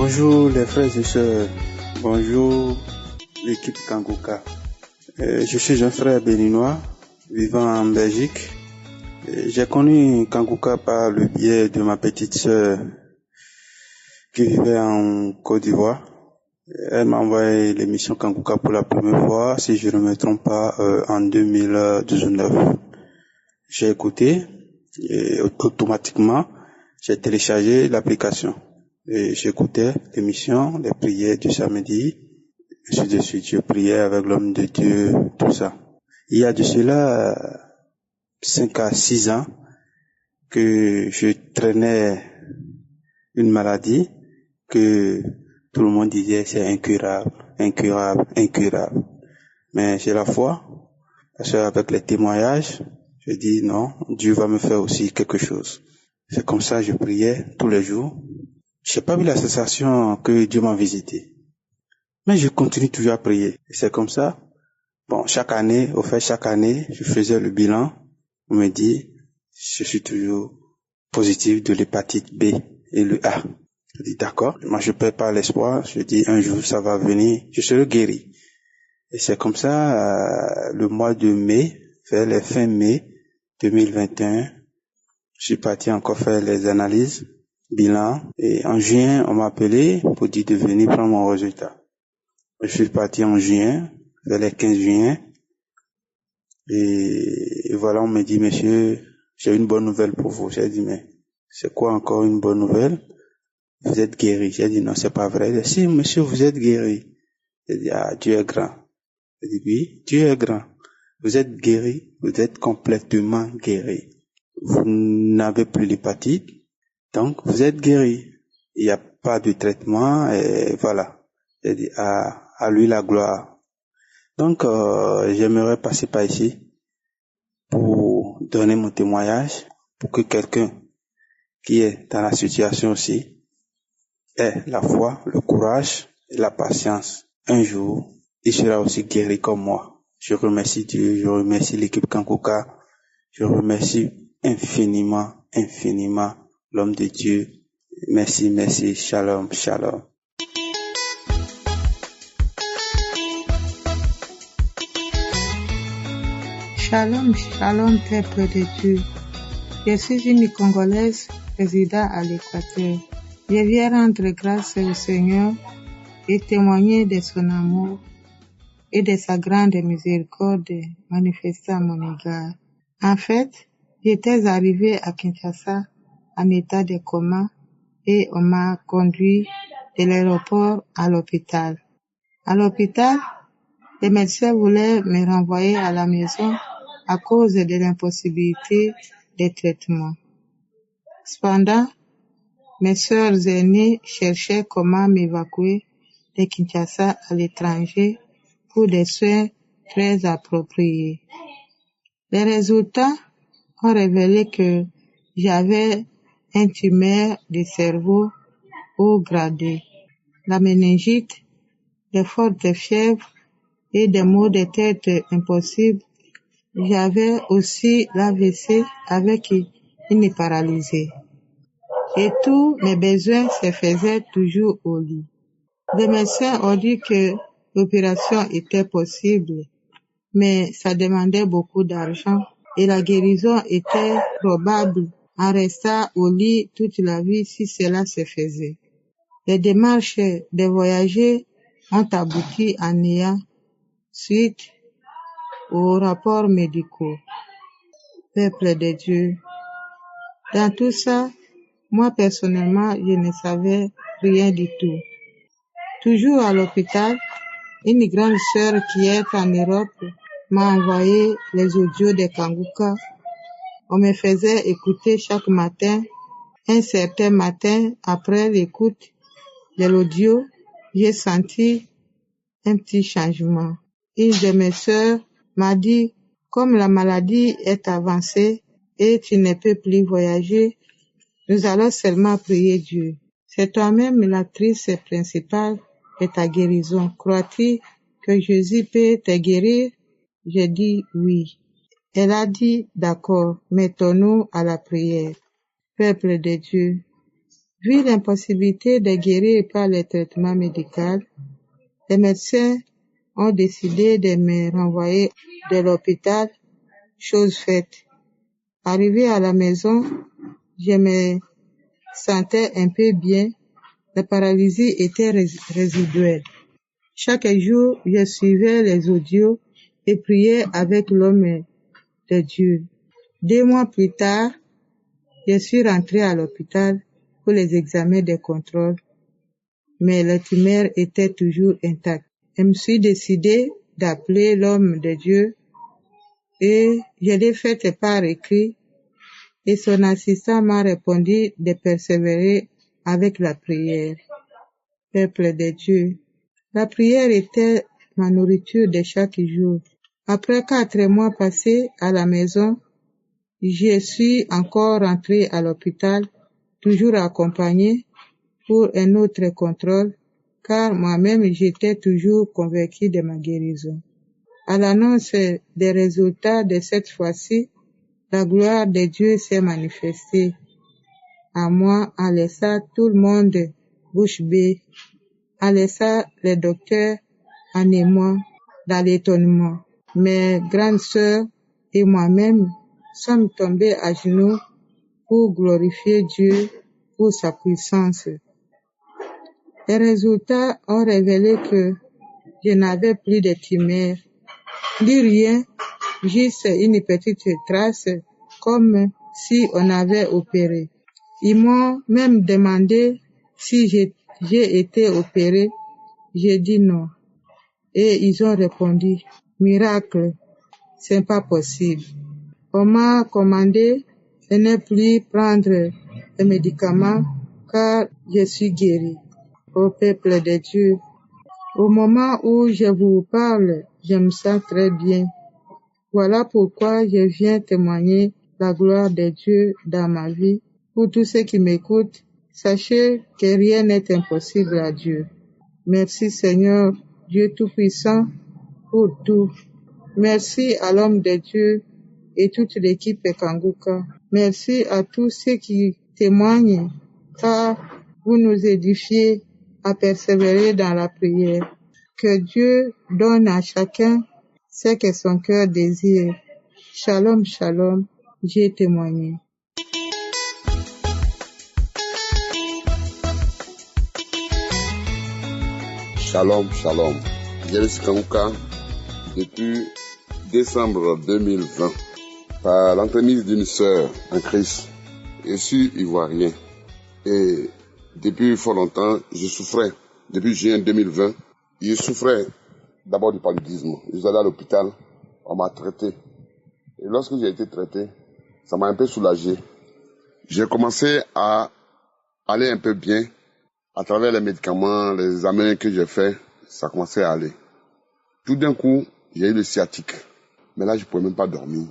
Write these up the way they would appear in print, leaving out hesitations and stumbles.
Bonjour les frères et sœurs, bonjour l'équipe Kanguka. Je suis un frère béninois vivant en Belgique. J'ai connu Kanguka par le biais de ma petite sœur qui vivait en Côte d'Ivoire. Elle m'a envoyé l'émission Kanguka pour la première fois, si je ne me trompe pas, en 2019. J'ai écouté et automatiquement j'ai téléchargé l'application. Et j'écoutais l'émission, les prières du samedi. Ainsi de suite, je priais avec l'homme de Dieu, tout ça. Il y a de cela 5 à 6 ans que je traînais une maladie que tout le monde disait c'est incurable, incurable, incurable. Mais j'ai la foi, parce qu'avec les témoignages, je dis non, Dieu va me faire aussi quelque chose. C'est comme ça que je priais tous les jours. J'ai pas vu la sensation que Dieu m'a visité. Mais je continue toujours à prier. Et c'est comme ça. Bon, chaque année, je faisais le bilan. On me dit, je suis toujours positif de l'hépatite B et le A. Je dis d'accord. Moi, je perds pas l'espoir. Je dis un jour, ça va venir. Je serai guéri. Et c'est comme ça, le mois de mai, vers les fin mai 2021, je suis parti encore faire les analyses, bilan. Et en juin, on m'a appelé pour dire de venir prendre mon résultat. Je suis parti en juin, vers les 15 juin. Et voilà, on me dit, monsieur, j'ai une bonne nouvelle pour vous. J'ai dit, mais c'est quoi encore une bonne nouvelle? Vous êtes guéri. J'ai dit, non, c'est pas vrai. Il dit, si, monsieur, vous êtes guéri. J'ai dit, ah, Dieu est grand. J'ai dit, oui, Dieu est grand. Vous êtes guéri, vous êtes complètement guéri. Vous n'avez plus l'hépatite, donc vous êtes guéri. Il n'y a pas de traitement, et voilà. J'ai dit, à lui la gloire. Donc, j'aimerais passer par ici pour donner mon témoignage, pour que quelqu'un qui est dans la situation aussi ait la foi, le courage et la patience. Un jour, il sera aussi guéri comme moi. Je remercie Dieu, je remercie l'équipe Kanguka, je remercie infiniment l'homme de Dieu. Merci, merci, shalom, shalom. Shalom, shalom, peuple de Dieu. Je suis une Congolaise résidant à l'Équateur. Je viens rendre grâce au Seigneur et témoigner de son amour et de sa grande miséricorde manifestée à mon égard. En fait, j'étais arrivée à Kinshasa en état de coma et on m'a conduit de l'aéroport à l'hôpital. À l'hôpital, les médecins voulaient me renvoyer à la maison à cause de l'impossibilité des traitements. Cependant, mes sœurs aînées cherchaient comment m'évacuer de Kinshasa à l'étranger pour des soins très appropriés. Les résultats ont révélé que j'avais un tumeur du cerveau haut gradé, la méningite, des fortes fièvres et des maux de tête impossibles. J'avais aussi l'AVC avec une paralysée. Et tous mes besoins se faisaient toujours au lit. Les médecins ont dit que l'opération était possible, mais ça demandait beaucoup d'argent et la guérison était probable en restant au lit toute la vie si cela se faisait. Les démarches de voyager ont abouti en néant suite aux rapports médicaux. Peuple de Dieu. Dans tout ça, moi personnellement, je ne savais rien du tout. Toujours à l'hôpital, une grande sœur qui est en Europe m'a envoyé les audios de Kanguka. On me faisait écouter chaque matin. Un certain matin, après l'écoute de l'audio, j'ai senti un petit changement. Une de mes sœurs m'a dit, comme la maladie est avancée et tu ne peux plus voyager, nous allons seulement prier Dieu. C'est toi-même l'actrice principale de ta guérison. Crois-tu que Jésus peut te guérir? J'ai dit oui. Elle a dit d'accord, mettons-nous à la prière. Peuple de Dieu, Vu l'impossibilité de guérir par les traitements médicaux, les médecins ont décidé de me renvoyer de l'hôpital, chose faite. Arrivé à la maison, je me sentais un peu bien. La paralysie était résiduelle. Chaque jour, je suivais les audios et priais avec l'homme de Dieu. 2 mois plus tard, je suis rentrée à l'hôpital pour les examens de contrôle, mais la tumeur était toujours intacte. Je me suis décidée d'appeler l'homme de Dieu et je l'ai fait par écrit et son assistant m'a répondu de persévérer avec la prière. Peuple de Dieu, la prière était ma nourriture de chaque jour. Après 4 mois passés à la maison, je suis encore rentrée à l'hôpital, toujours accompagnée pour un autre contrôle, car moi-même j'étais toujours convaincue de ma guérison. À l'annonce des résultats de cette fois-ci, la gloire de Dieu s'est manifestée à moi en laissant tout le monde bouche bée, en laissant les docteurs en émoi dans l'étonnement. Mes grandes sœurs et moi-même sommes tombés à genoux pour glorifier Dieu pour sa puissance. Les résultats ont révélé que je n'avais plus de tumeur, plus rien, juste une petite trace comme si on avait opéré. Ils m'ont même demandé si j'ai été opéré. J'ai dit non. Et ils ont répondu, miracle, c'est pas possible. On m'a commandé de ne plus prendre les médicaments car je suis guéri. Ô peuple de Dieu, au moment où je vous parle, je me sens très bien. Voilà pourquoi je viens témoigner la gloire de Dieu dans ma vie. Pour tous ceux qui m'écoutent, sachez que rien n'est impossible à Dieu. Merci Seigneur, Dieu Tout-Puissant, pour tout. Merci à l'homme de Dieu et toute l'équipe Kanguka. Merci à tous ceux qui témoignent, car vous nous édifiez à persévérer dans la prière. Que Dieu donne à chacun ce que son cœur désire. Shalom, shalom, j'ai témoigné. Shalom, shalom. Jairus Kanguka, depuis décembre 2020, par l'entremise d'une sœur en Christ, je suis ivoirien. Et depuis fort longtemps, je souffrais. Depuis juin 2020, je souffrais d'abord du paludisme. Je suis allé à l'hôpital, on m'a traité. Et lorsque j'ai été traité, ça m'a un peu soulagé. J'ai commencé à aller un peu bien. À travers les médicaments, les examens que j'ai faits, ça a commencé à aller. Tout d'un coup, j'ai eu le sciatique. Mais là, je ne pouvais même pas dormir.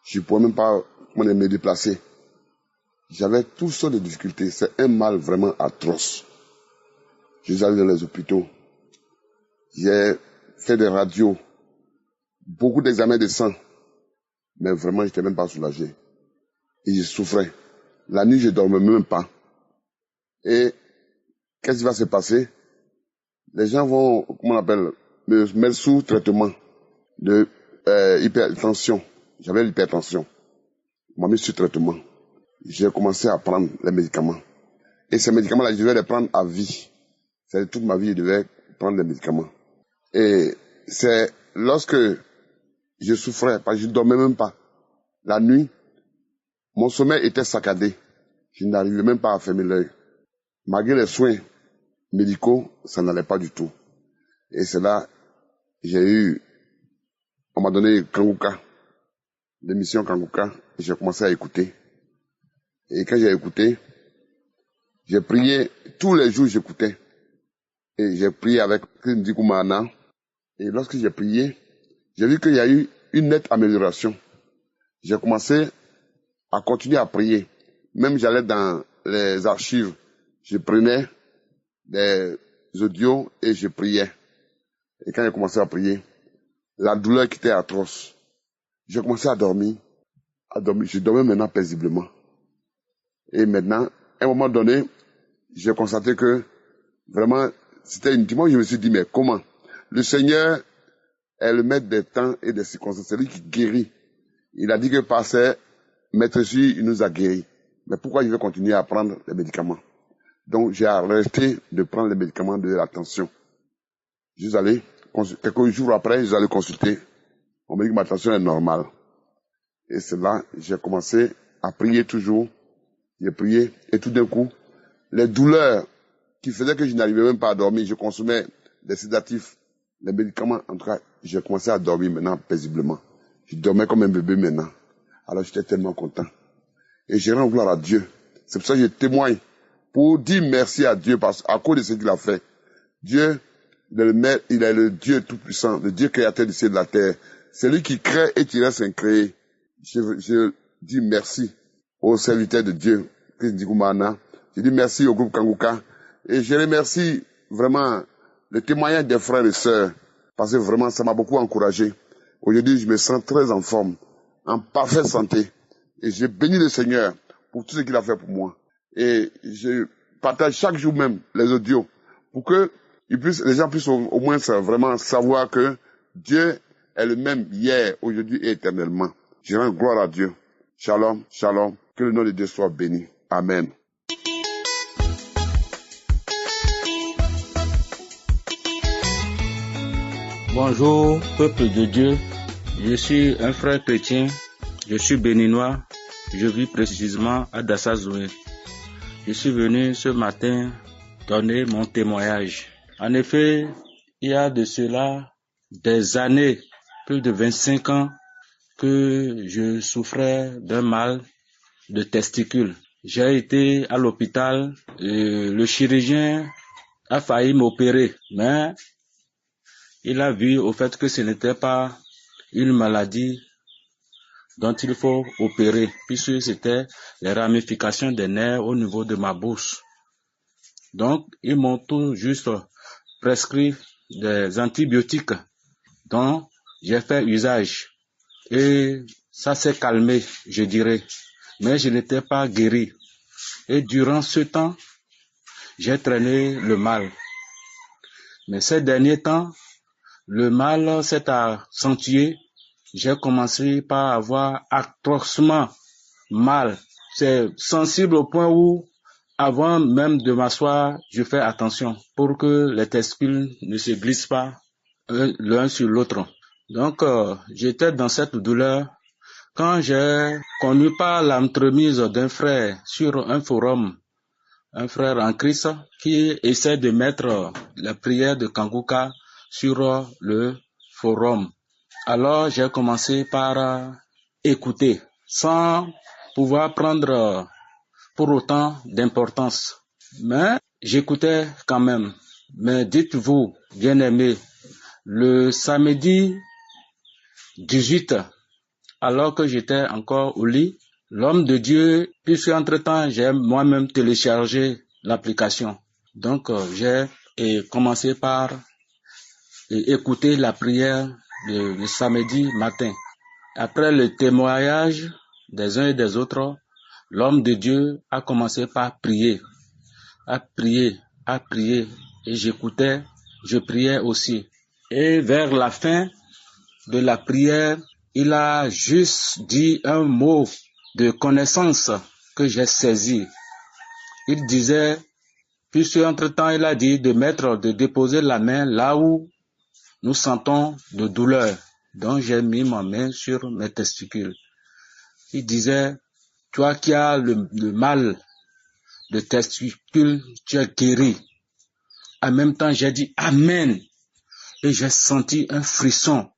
Je ne pouvais même pas me déplacer. J'avais toutes sortes de difficultés. C'est un mal vraiment atroce. Je suis allé dans les hôpitaux. J'ai fait des radios. Beaucoup d'examens de sang. Mais vraiment, je n'étais même pas soulagé. Et je souffrais. La nuit, je ne dormais même pas. Et qu'est-ce qui va se passer? Les gens vont, comment on appelle, me mettre sous traitement de hypertension. J'avais l'hypertension. On m'a mis sous traitement. J'ai commencé à prendre les médicaments. Et ces médicaments-là, je devais les prendre à vie. C'est toute ma vie, je devais prendre les médicaments. Et c'est lorsque je souffrais, parce que je ne dormais même pas. La nuit, mon sommeil était saccadé. Je n'arrivais même pas à fermer l'œil. Malgré les soins médicaux, ça n'allait pas du tout. Et c'est là, on m'a donné Kanguka, l'émission Kanguka, et j'ai commencé à écouter. Et quand j'ai écouté, j'ai prié, tous les jours j'écoutais. Et j'ai prié avec Ndikoumana. Et lorsque j'ai prié, j'ai vu qu'il y a eu une nette amélioration. J'ai commencé à continuer à prier. Même j'allais dans les archives, je prenais des audios et je priais. Et quand j'ai commencé à prier, la douleur qui était atroce, j'ai commencé à dormir. Je dormais maintenant paisiblement. Et maintenant, un moment donné, j'ai constaté que vraiment, c'était intimement, je me suis dit, mais comment? Le Seigneur est le maître des temps et des circonstances. C'est lui qui guérit. Il a dit que par ses maîtres, il nous a guéris. Mais pourquoi je vais continuer à prendre les médicaments? Donc, j'ai arrêté de prendre les médicaments de la tension. Je suis allé, quelques jours après, je suis allé consulter. On m'a dit que ma tension est normale. Et c'est là, j'ai commencé à prier toujours. J'ai prié, et tout d'un coup, les douleurs qui faisaient que je n'arrivais même pas à dormir, je consommais des sédatifs, les médicaments, en tout cas, j'ai commencé à dormir maintenant paisiblement. Je dormais comme un bébé maintenant. Alors j'étais tellement content. Et j'ai rendu gloire à Dieu. C'est pour ça que je témoigne pour dire merci à Dieu à cause de ce qu'il a fait. Dieu, il est le Dieu tout-puissant, le Dieu créateur du ciel et de la terre. C'est lui qui crée et qui reste incréé. Je dis merci aux serviteurs de Dieu, Chris Ndikumana. Je dis merci au groupe Kanguka. Et je remercie vraiment le témoignage des frères et sœurs, parce que vraiment, ça m'a beaucoup encouragé. Aujourd'hui, je me sens très en forme, en parfaite santé. Et je bénis le Seigneur pour tout ce qu'il a fait pour moi. Et je partage chaque jour même les audios pour que les gens puissent au moins vraiment savoir que Dieu est le même hier, aujourd'hui et éternellement. Je rends gloire à Dieu. Shalom, shalom. Que le nom de Dieu soit béni. Amen. Bonjour, peuple de Dieu. Je suis un frère chrétien. Je suis béninois. Je vis précisément à Dassazoué. Je suis venu ce matin donner mon témoignage. En effet, il y a de cela des années, plus de 25 ans, que je souffrais d'un mal de testicules. J'ai été à l'hôpital, le chirurgien a failli m'opérer, mais il a vu au fait que ce n'était pas une maladie dont il faut opérer, puisque c'était les ramifications des nerfs au niveau de ma bouche. Donc, ils m'ont tout juste prescrit des antibiotiques dont j'ai fait usage. Et ça s'est calmé, je dirais. Mais je n'étais pas guéri. Et durant ce temps, j'ai traîné le mal. Mais ces derniers temps, le mal s'est accentué. J'ai commencé par avoir atrocement mal. C'est sensible au point où, avant même de m'asseoir, je fais attention pour que les testicules ne se glissent pas l'un sur l'autre. Donc, j'étais dans cette douleur quand j'ai connu par l'entremise d'un frère sur un forum, un frère en Christ qui essaie de mettre la prière de Kanguka sur le forum. Alors, j'ai commencé par écouter sans pouvoir prendre pour autant d'importance. Mais j'écoutais quand même. Mais dites-vous, bien-aimés, le samedi 18, alors que j'étais encore au lit, l'homme de Dieu, puisque entre-temps, j'ai moi-même téléchargé l'application. Donc, j'ai commencé par écouter la prière le samedi matin. Après le témoignage des uns et des autres, l'homme de Dieu a commencé par prier, à prier, et j'écoutais, je priais aussi. Et vers la fin de la prière, il a juste dit un mot de connaissance que j'ai saisi. Il disait, puisque entre-temps il a dit de déposer la main là où nous sentons de douleur. Donc j'ai mis ma main sur mes testicules. Il disait, toi qui as le mal de testicules, tu es guéri. En même temps, j'ai dit Amen. Et j'ai senti un frisson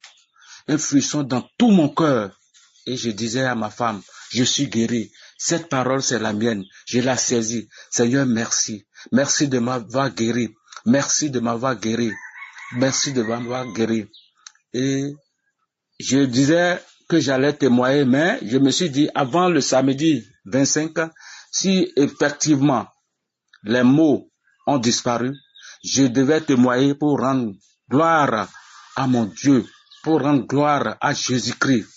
dans tout mon cœur. Et je disais à ma femme, je suis guéri. Cette parole, c'est la mienne. Je l'ai saisie. Seigneur, merci. Merci de m'avoir guéri. Merci de m'avoir guéri. Merci de m'avoir guéri. Et je disais que j'allais témoigner, mais je me suis dit, avant le samedi 25, si effectivement les mots ont disparu, je devais témoigner pour rendre gloire à mon Dieu, pour rendre gloire à Jésus-Christ.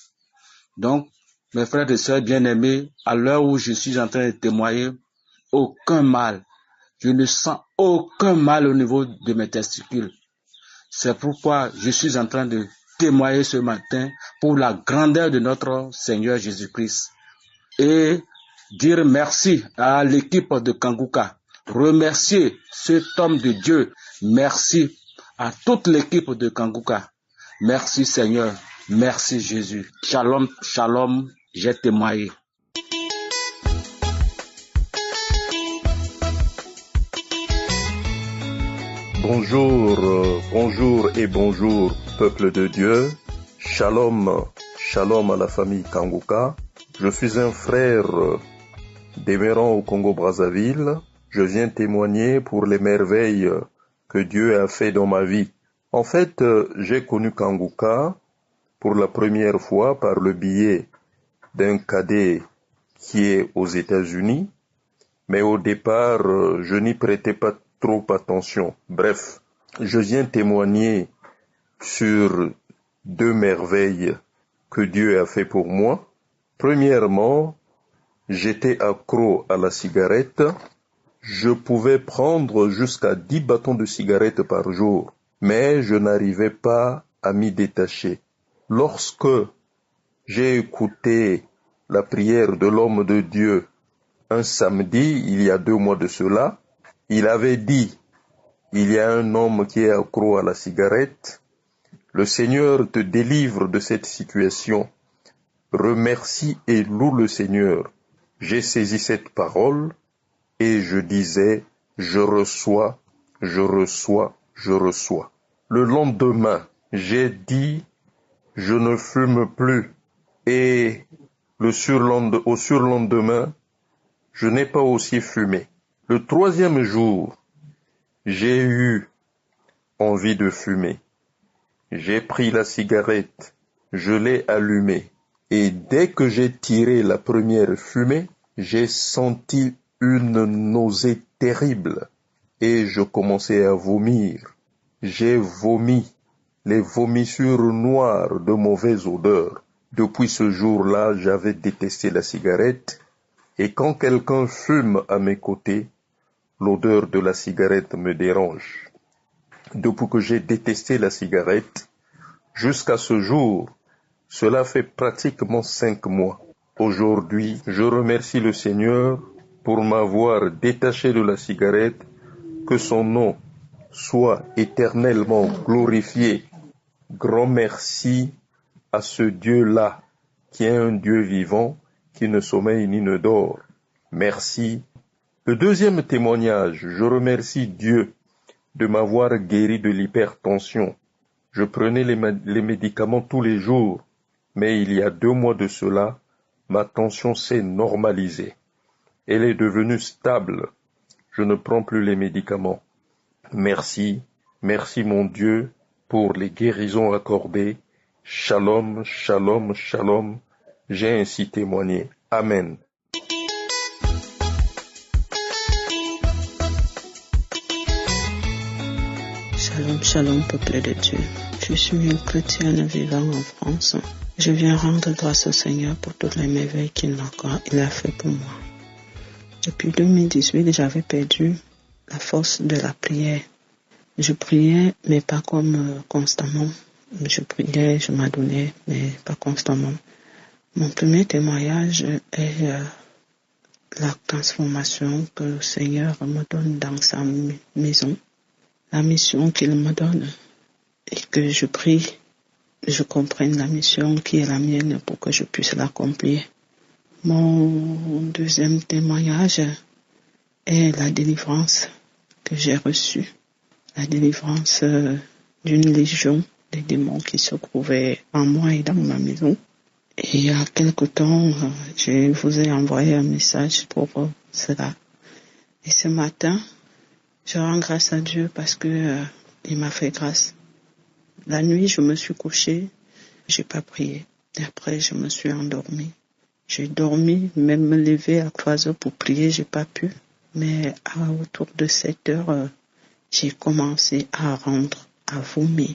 Donc, mes frères et sœurs bien-aimés, à l'heure où je suis en train de témoigner, aucun mal. Je ne sens aucun mal au niveau de mes testicules. C'est pourquoi je suis en train de témoigner ce matin pour la grandeur de notre Seigneur Jésus-Christ. Et dire merci à l'équipe de Kanguka. Remercier cet homme de Dieu. Merci à toute l'équipe de Kanguka. Merci Seigneur. Merci Jésus. Shalom, shalom. J'ai témoigné. Bonjour et bonjour, peuple de Dieu. Shalom, shalom à la famille Kanguka. Je suis un frère demeurant au Congo-Brazzaville. Je viens témoigner pour les merveilles que Dieu a fait dans ma vie. En fait, j'ai connu Kanguka pour la première fois par le biais d'un cadet qui est aux États-Unis. Mais au départ, je n'y prêtais pas trop attention. Bref, je viens témoigner sur 2 merveilles que Dieu a fait pour moi. Premièrement, j'étais accro à la cigarette. Je pouvais prendre jusqu'à 10 bâtons de cigarette par jour, mais je n'arrivais pas à m'y détacher. Lorsque j'ai écouté la prière de l'homme de Dieu un samedi, il y a 2 mois de cela, il avait dit, il y a un homme qui est accro à la cigarette, le Seigneur te délivre de cette situation. Remercie et loue le Seigneur. J'ai saisi cette parole et je disais, je reçois. Le lendemain, j'ai dit, je ne fume plus. Et au surlendemain, je n'ai pas aussi fumé. Le 3e jour, j'ai eu envie de fumer. J'ai pris la cigarette, je l'ai allumée. Et dès que j'ai tiré la première fumée, j'ai senti une nausée terrible. Et je commençais à vomir. J'ai vomi, les vomissures noires de mauvaise odeur. Depuis ce jour-là, j'avais détesté la cigarette. Et quand quelqu'un fume à mes côtés, l'odeur de la cigarette me dérange. Depuis que j'ai détesté la cigarette, jusqu'à ce jour, cela fait pratiquement 5 mois. Aujourd'hui, je remercie le Seigneur pour m'avoir détaché de la cigarette, que son nom soit éternellement glorifié. Grand merci à ce Dieu-là, qui est un Dieu vivant, qui ne sommeille ni ne dort. Merci. Le 2e témoignage, je remercie Dieu de m'avoir guéri de l'hypertension. Je prenais les médicaments tous les jours, mais il y a 2 mois de cela, ma tension s'est normalisée. Elle est devenue stable. Je ne prends plus les médicaments. Merci mon Dieu pour les guérisons accordées. Shalom, shalom, shalom. J'ai ainsi témoigné. Amen. Shalom, shalom, peuple de Dieu. Je suis une chrétienne vivant en France. Je viens rendre grâce au Seigneur pour toutes les merveilles qu'il a fait pour moi. Depuis 2018, j'avais perdu la force de la prière. Je priais, mais pas comme constamment. Je priais, je m'adonnais, mais pas constamment. Mon premier témoignage est la transformation que le Seigneur me donne dans sa maison. La mission qu'il me donne et que je prie, je comprenne la mission qui est la mienne pour que je puisse l'accomplir. Mon 2e témoignage est la délivrance que j'ai reçue. La délivrance d'une légion des démons qui se trouvaient en moi et dans ma maison. Et il y a quelque temps, je vous ai envoyé un message pour cela. Et ce matin, je rends grâce à Dieu parce que il m'a fait grâce. La nuit, je me suis couchée, j'ai pas prié. Et après, je me suis endormie. J'ai dormi, même me lever à 3 heures pour prier, j'ai pas pu. Mais autour de 7 heures, j'ai commencé à vomir.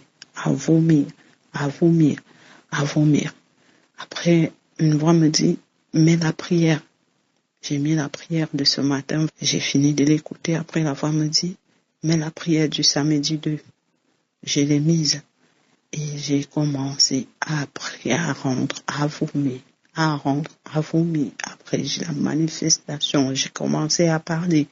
Après, une voix me dit, mais la prière. J'ai mis la prière de ce matin. J'ai fini de l'écouter après l'avoir me dit. Mais la prière du samedi 2, je l'ai mise. Et j'ai commencé à prier, à rendre, à vomir. Après la manifestation, j'ai commencé à parler.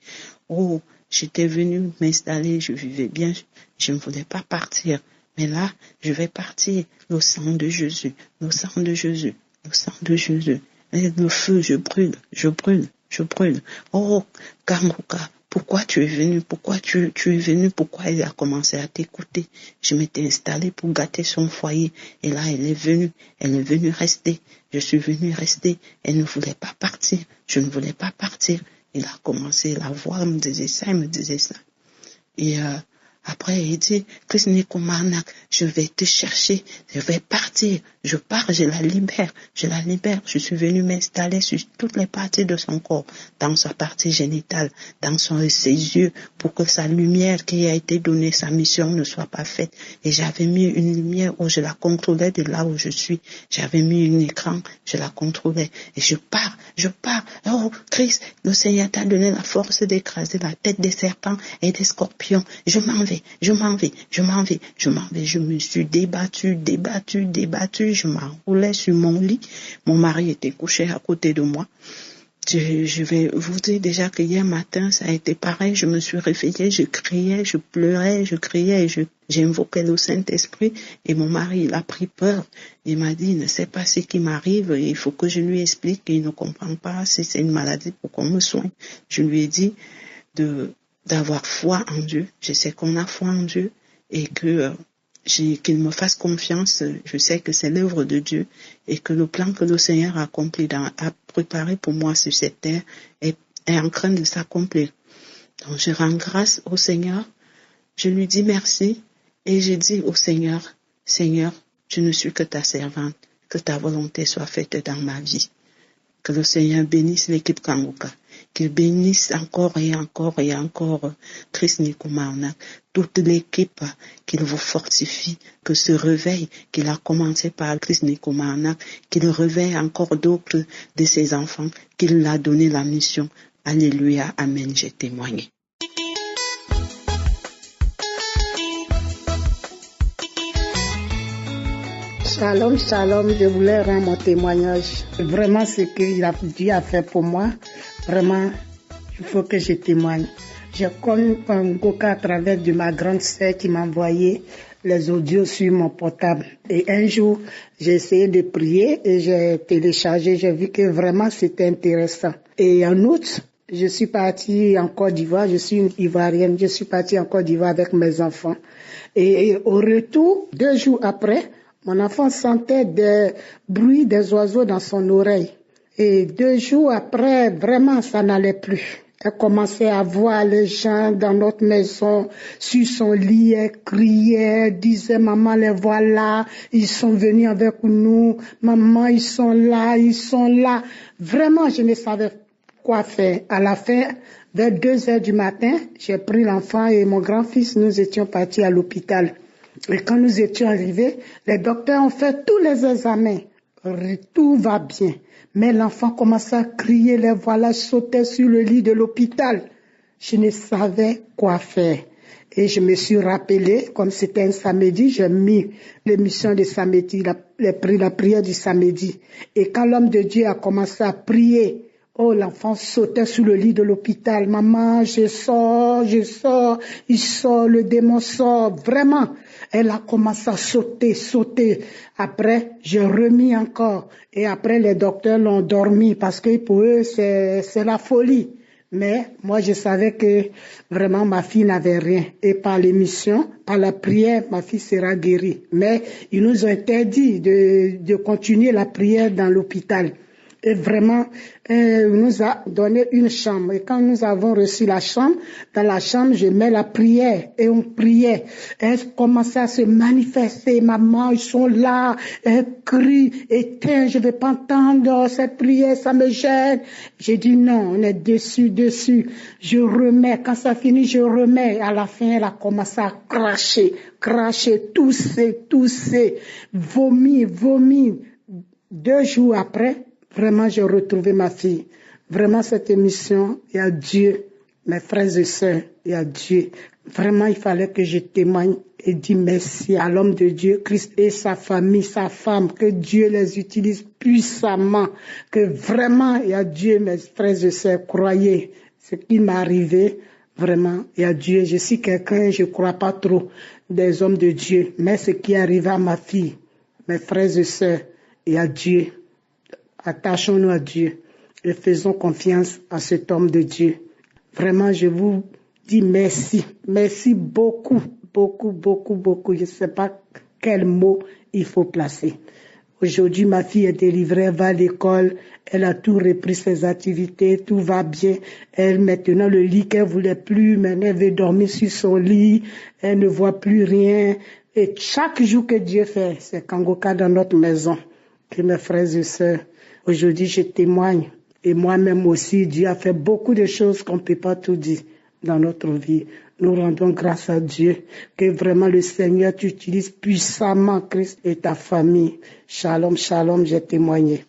Oh, j'étais venue m'installer, je vivais bien, je ne voulais pas partir. Mais là, je vais partir. Le sang de Jésus, le sang de Jésus, le sang de Jésus. Et le feu, je brûle. Oh, Kanguka, pourquoi tu es venu? Pourquoi tu es venu? Pourquoi il a commencé à t'écouter? Je m'étais installée pour gâter son foyer. Et là, elle est venue rester. Je suis venue rester. Elle ne voulait pas partir. Je ne voulais pas partir. Il a commencé, la voix me disait ça. Et après, il dit, Christine Koumarnak, je vais te chercher, je vais partir, je pars, je la libère. Je suis venue m'installer sur toutes les parties de son corps, dans sa partie génitale, dans ses yeux, pour que sa lumière qui a été donnée, sa mission ne soit pas faite. Et j'avais mis une lumière où je la contrôlais de là où je suis. J'avais mis un écran, je la contrôlais. Et je pars. Oh, Christ, le Seigneur t'a donné la force d'écraser la tête des serpents et des scorpions. Je m'en vais. Je me suis débattue. Je m'enroulais sur mon lit. Mon mari était couché à côté de moi. Je vais vous dire déjà que hier matin, ça a été pareil. Je me suis réveillée, je criais, je pleurais, j'ai invoqué le Saint-Esprit et mon mari, il a pris peur. Il m'a dit, il ne sait pas ce qui m'arrive, il faut que je lui explique, il ne comprend pas si c'est une maladie pour qu'on me soigne. Je lui ai dit d'avoir foi en Dieu. Je sais qu'on a foi en Dieu et qu'il me fasse confiance. Je sais que c'est l'œuvre de Dieu et que le plan que le Seigneur a préparé pour moi sur cette terre est en train de s'accomplir. Donc je rends grâce au Seigneur. Je lui dis merci et je dis au Seigneur, Seigneur, je ne suis que ta servante. Que ta volonté soit faite dans ma vie. Que le Seigneur bénisse l'équipe Kanguka. Qu'il bénisse encore et encore Christ Nikomarnak, toute l'équipe, qu'il vous fortifie, que ce réveil qu'il a commencé par Christ Nikomarnak, qu'il réveille encore d'autres de ses enfants, qu'il a donné la mission. Alléluia, amen, j'ai témoigné. Shalom, je voulais rendre mon témoignage. Vraiment, ce que Dieu a fait pour moi, vraiment, il faut que je témoigne. J'ai connu Kanguka à travers de ma grande sœur qui m'a envoyé les audios sur mon portable. Et un jour, j'ai essayé de prier et j'ai téléchargé, j'ai vu que vraiment c'était intéressant. Et en août, je suis partie en Côte d'Ivoire, je suis une Ivoirienne, je suis partie en Côte d'Ivoire avec mes enfants. Et au retour, 2 jours après, mon enfant sentait des bruits des oiseaux dans son oreille. Et 2 jours après, vraiment, ça n'allait plus. Elle commençait à voir les gens dans notre maison, sur son lit, elle criait, disait, maman, les voilà, ils sont venus avec nous, maman, ils sont là. Vraiment, je ne savais quoi faire. À la fin, vers 2h du matin, j'ai pris l'enfant et mon grand-fils, nous étions partis à l'hôpital. Et quand nous étions arrivés, les docteurs ont fait tous les examens. Tout va bien. Mais l'enfant commençait à crier, les voilà sautaient sur le lit de l'hôpital. Je ne savais quoi faire. Et je me suis rappelé, comme c'était un samedi, j'ai mis l'émission de samedi, la prière du samedi. Et quand l'homme de Dieu a commencé à prier, oh, l'enfant sautait sur le lit de l'hôpital. Maman, je sors, il sort, le démon sort. Vraiment, elle a commencé à sauter. Après, j'ai remis encore. Et après, les docteurs l'ont dormi parce que pour eux, c'est la folie. Mais moi, je savais que vraiment ma fille n'avait rien. Et par l'émission, par la prière, ma fille sera guérie. Mais ils nous ont interdit de continuer la prière dans l'hôpital. Et vraiment, nous a donné une chambre. Et quand nous avons reçu la chambre, dans la chambre, je mets la prière. Et on priait. Elle commençait à se manifester. Maman, ils sont là. Elle crie. Éteins, je ne vais pas entendre cette prière, ça me gêne. J'ai dit non, on est dessus. Je remets. Quand ça finit, je remets. À la fin, elle a commencé à cracher, tousser, vomir. 2 jours après, vraiment, j'ai retrouvé ma fille. Vraiment, cette émission, il y a Dieu, mes frères et sœurs, il y a Dieu. Vraiment, il fallait que je témoigne et dis merci à l'homme de Dieu, Christ et sa famille, sa femme, que Dieu les utilise puissamment, que vraiment, il y a Dieu, mes frères et sœurs, croyez ce qui m'est arrivé, vraiment, il y a Dieu. Je suis quelqu'un, je ne crois pas trop des hommes de Dieu, mais ce qui est arrivé à ma fille, mes frères et sœurs, il y a Dieu. Attachons-nous à Dieu et faisons confiance à cet homme de Dieu. Vraiment, je vous dis merci. Merci beaucoup, beaucoup, beaucoup, beaucoup. Je ne sais pas quel mot il faut placer. Aujourd'hui, ma fille est délivrée, elle va à l'école, elle a tout repris ses activités, tout va bien. Elle, maintenant, le lit qu'elle voulait plus, maintenant, elle veut dormir sur son lit, elle ne voit plus rien. Et chaque jour que Dieu fait, c'est Kangoka dans notre maison. Que mes frères et sœurs, aujourd'hui, je témoigne. Et moi-même aussi, Dieu a fait beaucoup de choses qu'on ne peut pas tout dire dans notre vie. Nous rendons grâce à Dieu que vraiment le Seigneur t'utilise puissamment, Christ et ta famille. Shalom, shalom, j'ai témoigné.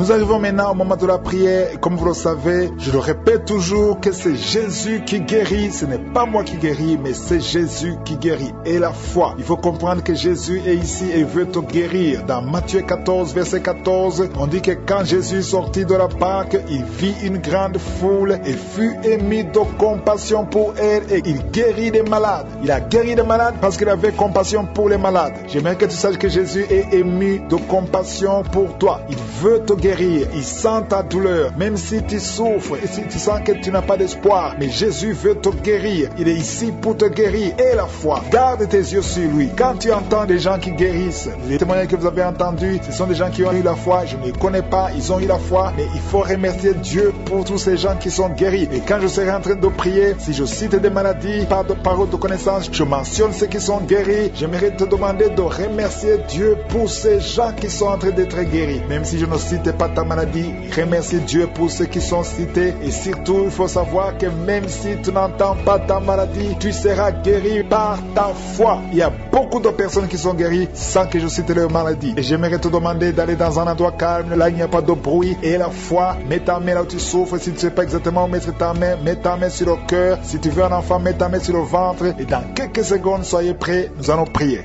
Nous arrivons maintenant au moment de la prière et comme vous le savez, je le répète toujours que c'est Jésus qui guérit, ce n'est pas moi qui guéris, mais c'est Jésus qui guérit. Et la foi, il faut comprendre que Jésus est ici et veut te guérir. Dans Matthieu 14, verset 14, on dit que quand Jésus sortit de la Pâque, il vit une grande foule et fut ému de compassion pour elle et il guérit les malades. Il a guéri les malades parce qu'il avait compassion pour les malades. J'aimerais que tu saches que Jésus est ému de compassion pour toi. Il veut te guérir. Il sent ta douleur, même si tu souffres et si tu sens que tu n'as pas d'espoir. Mais Jésus veut te guérir. Il est ici pour te guérir. Et la foi, garde tes yeux sur lui. Quand tu entends des gens qui guérissent, les témoignages que vous avez entendus, ce sont des gens qui ont eu la foi. Je ne les connais pas, ils ont eu la foi. Mais il faut remercier Dieu pour tous ces gens qui sont guéris. Et quand je serai en train de prier, si je cite des maladies, par de paroles de connaissance, je mentionne ceux qui sont guéris. J'aimerais te demander de remercier Dieu pour ces gens qui sont en train d'être guéris. Même si je ne cite pas ta maladie, remercie Dieu pour ceux qui sont cités. Et surtout, il faut savoir que même si tu n'entends pas ta maladie, tu seras guéri par ta foi. Il y a beaucoup de personnes qui sont guéries sans que je cite leur maladie. Et j'aimerais te demander d'aller dans un endroit calme, là il n'y a pas de bruit. Et la foi, mets ta main là où tu souffres. Si tu ne sais pas exactement où mettre ta main, mets ta main sur le cœur. Si tu veux un enfant, mets ta main sur le ventre. Et dans quelques secondes, soyez prêts, nous allons prier.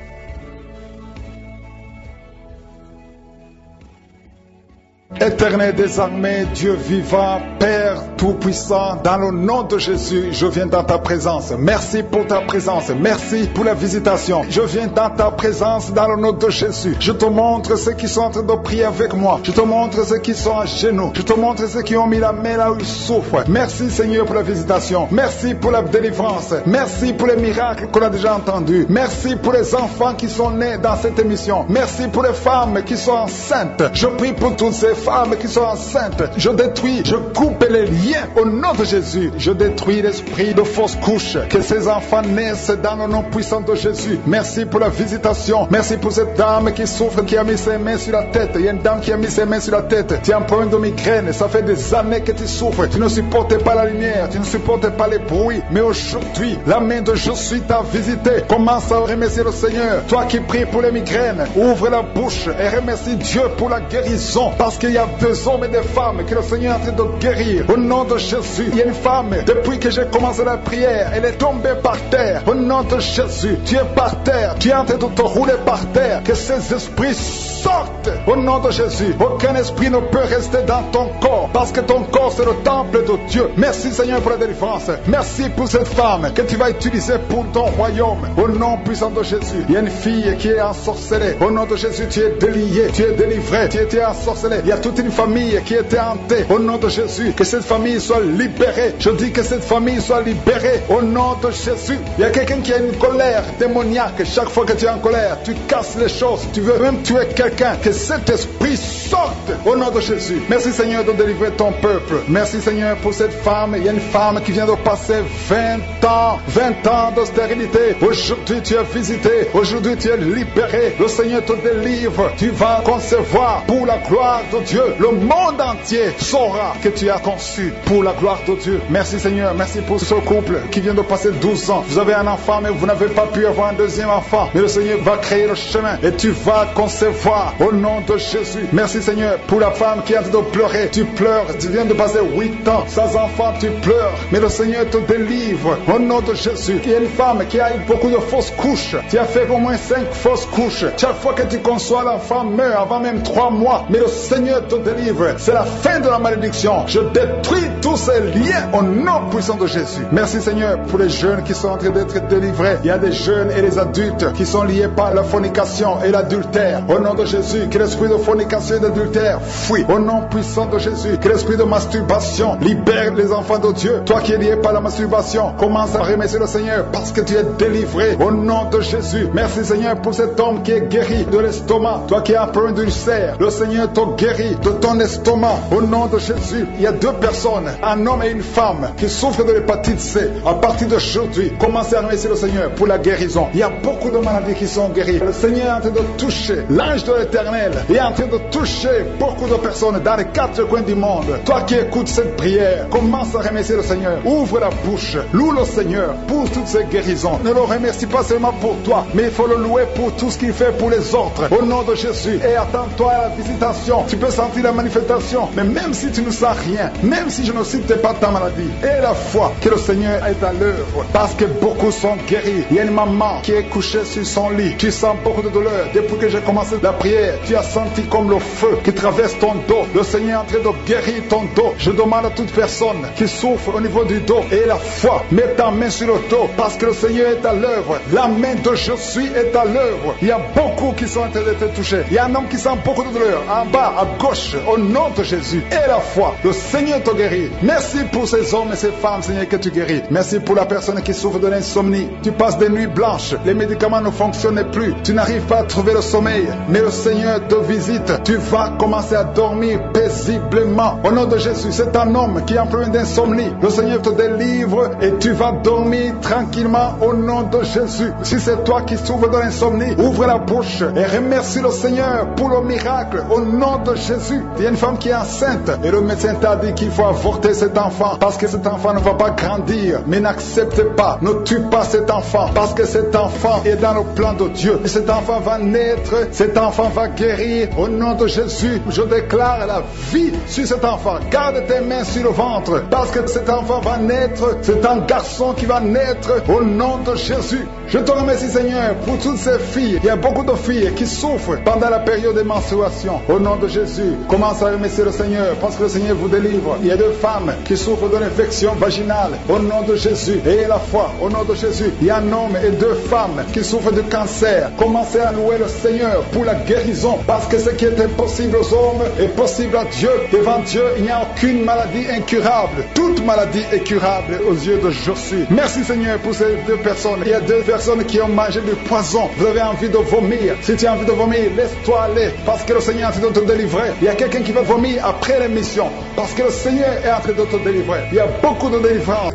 Éternel des armées, Dieu vivant, Père tout-puissant, dans le nom de Jésus, je viens dans ta présence. Merci pour ta présence. Merci pour la visitation. Je viens dans ta présence dans le nom de Jésus. Je te montre ceux qui sont en train de prier avec moi. Je te montre ceux qui sont à genoux. Je te montre ceux qui ont mis la main là où ils souffrent. Merci Seigneur pour la visitation. Merci pour la délivrance. Merci pour les miracles qu'on a déjà entendus. Merci pour les enfants qui sont nés dans cette émission. Merci pour les femmes qui sont enceintes. Je prie pour toutes ces femmes qui sont enceintes. Je détruis, je coupe les liens au nom de Jésus. Je détruis l'esprit de fausse couche. Que ces enfants naissent dans le nom puissant de Jésus. Merci pour la visitation. Merci pour cette dame qui souffre, qui a mis ses mains sur la tête. Il y a une dame qui a mis ses mains sur la tête. Tu as un problème de migraine. Ça fait des années que tu souffres. Tu ne supportes pas la lumière. Tu ne supportes pas les bruits. Mais aujourd'hui, la main de je suis t'a visité. Commence à remercier le Seigneur. Toi qui pries pour les migraines, ouvre la bouche et remercie Dieu pour la guérison. Parce qu'il y a des hommes et des femmes que le Seigneur est en train de guérir. Au nom de Jésus, il y a une femme, depuis que j'ai commencé la prière, elle est tombée par terre. Au nom de Jésus, tu es par terre. Tu es en train de te rouler par terre. Que ces esprits sortent. Au nom de Jésus, aucun esprit ne peut rester dans ton corps. Parce que ton corps, c'est le temple de Dieu. Merci Seigneur pour la délivrance. Merci pour cette femme que tu vas utiliser pour ton royaume. Au nom puissant de Jésus, il y a une fille qui est ensorcelée. Au nom de Jésus, tu es délié, tu es délivré, tu étais ensorcelé. Il y a toute une famille qui était hantée. Au nom de Jésus, que cette famille soit libérée. Je dis que cette famille soit libérée. Au nom de Jésus, il y a quelqu'un qui a une colère démoniaque. Chaque fois que tu es en colère, tu casses les choses. Tu veux même tuer quelqu'un. quelqu'un, que cet esprit sorte au nom de Jésus. Merci Seigneur de délivrer ton peuple. Merci Seigneur pour cette femme. Il y a une femme qui vient de passer 20 ans de stérilité. Aujourd'hui tu es visité. Aujourd'hui tu es libéré. Le Seigneur te délivre. Tu vas concevoir pour la gloire de Dieu. Le monde entier saura que tu as conçu pour la gloire de Dieu. Merci Seigneur. Merci pour ce couple qui vient de passer 12 ans. Vous avez un enfant mais vous n'avez pas pu avoir un deuxième enfant. Mais le Seigneur va créer le chemin et tu vas concevoir au nom de Jésus. Merci Seigneur pour la femme qui est en train de pleurer. Tu pleures. Tu viens de passer 8 ans sans enfant. Tu pleures. Mais le Seigneur te délivre au nom de Jésus. Il y a une femme qui a eu beaucoup de fausses couches. Tu as fait au moins 5 fausses couches. Chaque fois que tu conçois, l'enfant meurt avant même 3 mois. Mais le Seigneur te délivre. C'est la fin de la malédiction. Je détruis tous ces liens au nom puissant de Jésus. Merci Seigneur pour les jeunes qui sont en train d'être délivrés. Il y a des jeunes et des adultes qui sont liés par la fornication et l'adultère. Au nom de Jésus, que l'esprit de fornication et d'adultère fuit. Au nom puissant de Jésus, que l'esprit de masturbation libère les enfants de Dieu. Toi qui es lié par la masturbation, commence à remercier le Seigneur parce que tu es délivré. Au nom de Jésus, merci Seigneur pour cet homme qui est guéri de l'estomac. Toi qui as un problème d'ulcère, le Seigneur te guérit de ton estomac. Au nom de Jésus, il y a 2 personnes, un homme et une femme, qui souffrent de l'hépatite C. À partir d'aujourd'hui, commencez à remercier le Seigneur pour la guérison. Il y a beaucoup de maladies qui sont guéries. Le Seigneur est en train de toucher l'ange de l'Éternel. Il est en train de toucher beaucoup de personnes dans les 4 coins du monde. Toi qui écoutes cette prière, commence à remercier le Seigneur. Ouvre la bouche, loue le Seigneur pour toutes ces guérisons. Ne le remercie pas seulement pour toi, mais il faut le louer pour tout ce qu'il fait pour les autres. Au nom de Jésus, et attends-toi à la visitation. Tu peux sentir la manifestation, mais même si tu ne sens rien, même si je ne cite pas ta maladie, et la foi que le Seigneur est à l'œuvre, parce que beaucoup sont guéris. Il y a une maman qui est couchée sur son lit. Tu sens beaucoup de douleur. Depuis que j'ai commencé la prière, tu as senti comme le feu qui traverse ton dos. Le Seigneur est en train de guérir ton dos. Je demande à toute personne qui souffre au niveau du dos et la foi, mets ta main sur le dos parce que le Seigneur est à l'œuvre. La main de je suis est à l'œuvre. Il y a beaucoup qui sont en train d'être touchés. Il y a un homme qui sent beaucoup de douleur en bas, à gauche, au nom de Jésus. Et la foi, le Seigneur te guérit. Merci pour ces hommes et ces femmes, Seigneur, que tu guéris. Merci pour la personne qui souffre de l'insomnie. Tu passes des nuits blanches, les médicaments ne fonctionnent plus, tu n'arrives pas à trouver le sommeil, mais le Seigneur te visite. Tu vas commencer à dormir paisiblement. Au nom de Jésus, c'est un homme qui est en problème d'insomnie. Le Seigneur te délivre et tu vas dormir tranquillement au nom de Jésus. Si c'est toi qui souffres de l'insomnie, ouvre la bouche et remercie le Seigneur pour le miracle au nom de Jésus. Il y a une femme qui est enceinte et le médecin t'a dit qu'il faut avorter cet enfant parce que cet enfant ne va pas grandir. Mais n'accepte pas, ne tue pas cet enfant parce que cet enfant est dans le plan de Dieu. Et cet enfant va naître, cet enfant va guérir au nom de Jésus. Je déclare la vie sur cet enfant. Garde tes mains sur le ventre parce que cet enfant va naître. C'est un garçon qui va naître au nom de Jésus. Je te remercie Seigneur pour toutes ces filles. Il y a beaucoup de filles qui souffrent pendant la période de menstruation. Au nom de Jésus, commence à remercier le Seigneur parce que le Seigneur vous délivre. Il y a 2 femmes qui souffrent de l'infection vaginale. Au nom de Jésus, ayez la foi. Au nom de Jésus, il y a un homme et 2 femmes qui souffrent de cancer. Commencez à louer le Seigneur pour la guérison parce que ce qui est impossible aux hommes est possible à Dieu. Devant Dieu, il n'y a aucune maladie incurable. Toute maladie est curable aux yeux de Jésus. Merci Seigneur pour ces 2 personnes. Il y a 2 personnes qui ont mangé du poison. Vous avez envie de vomir. Si tu as envie de vomir, laisse-toi aller parce que le Seigneur est en train de te délivrer. Il y a quelqu'un qui va vomir après l'émission parce que le Seigneur est en train de te délivrer. Il y a beaucoup de délivrance.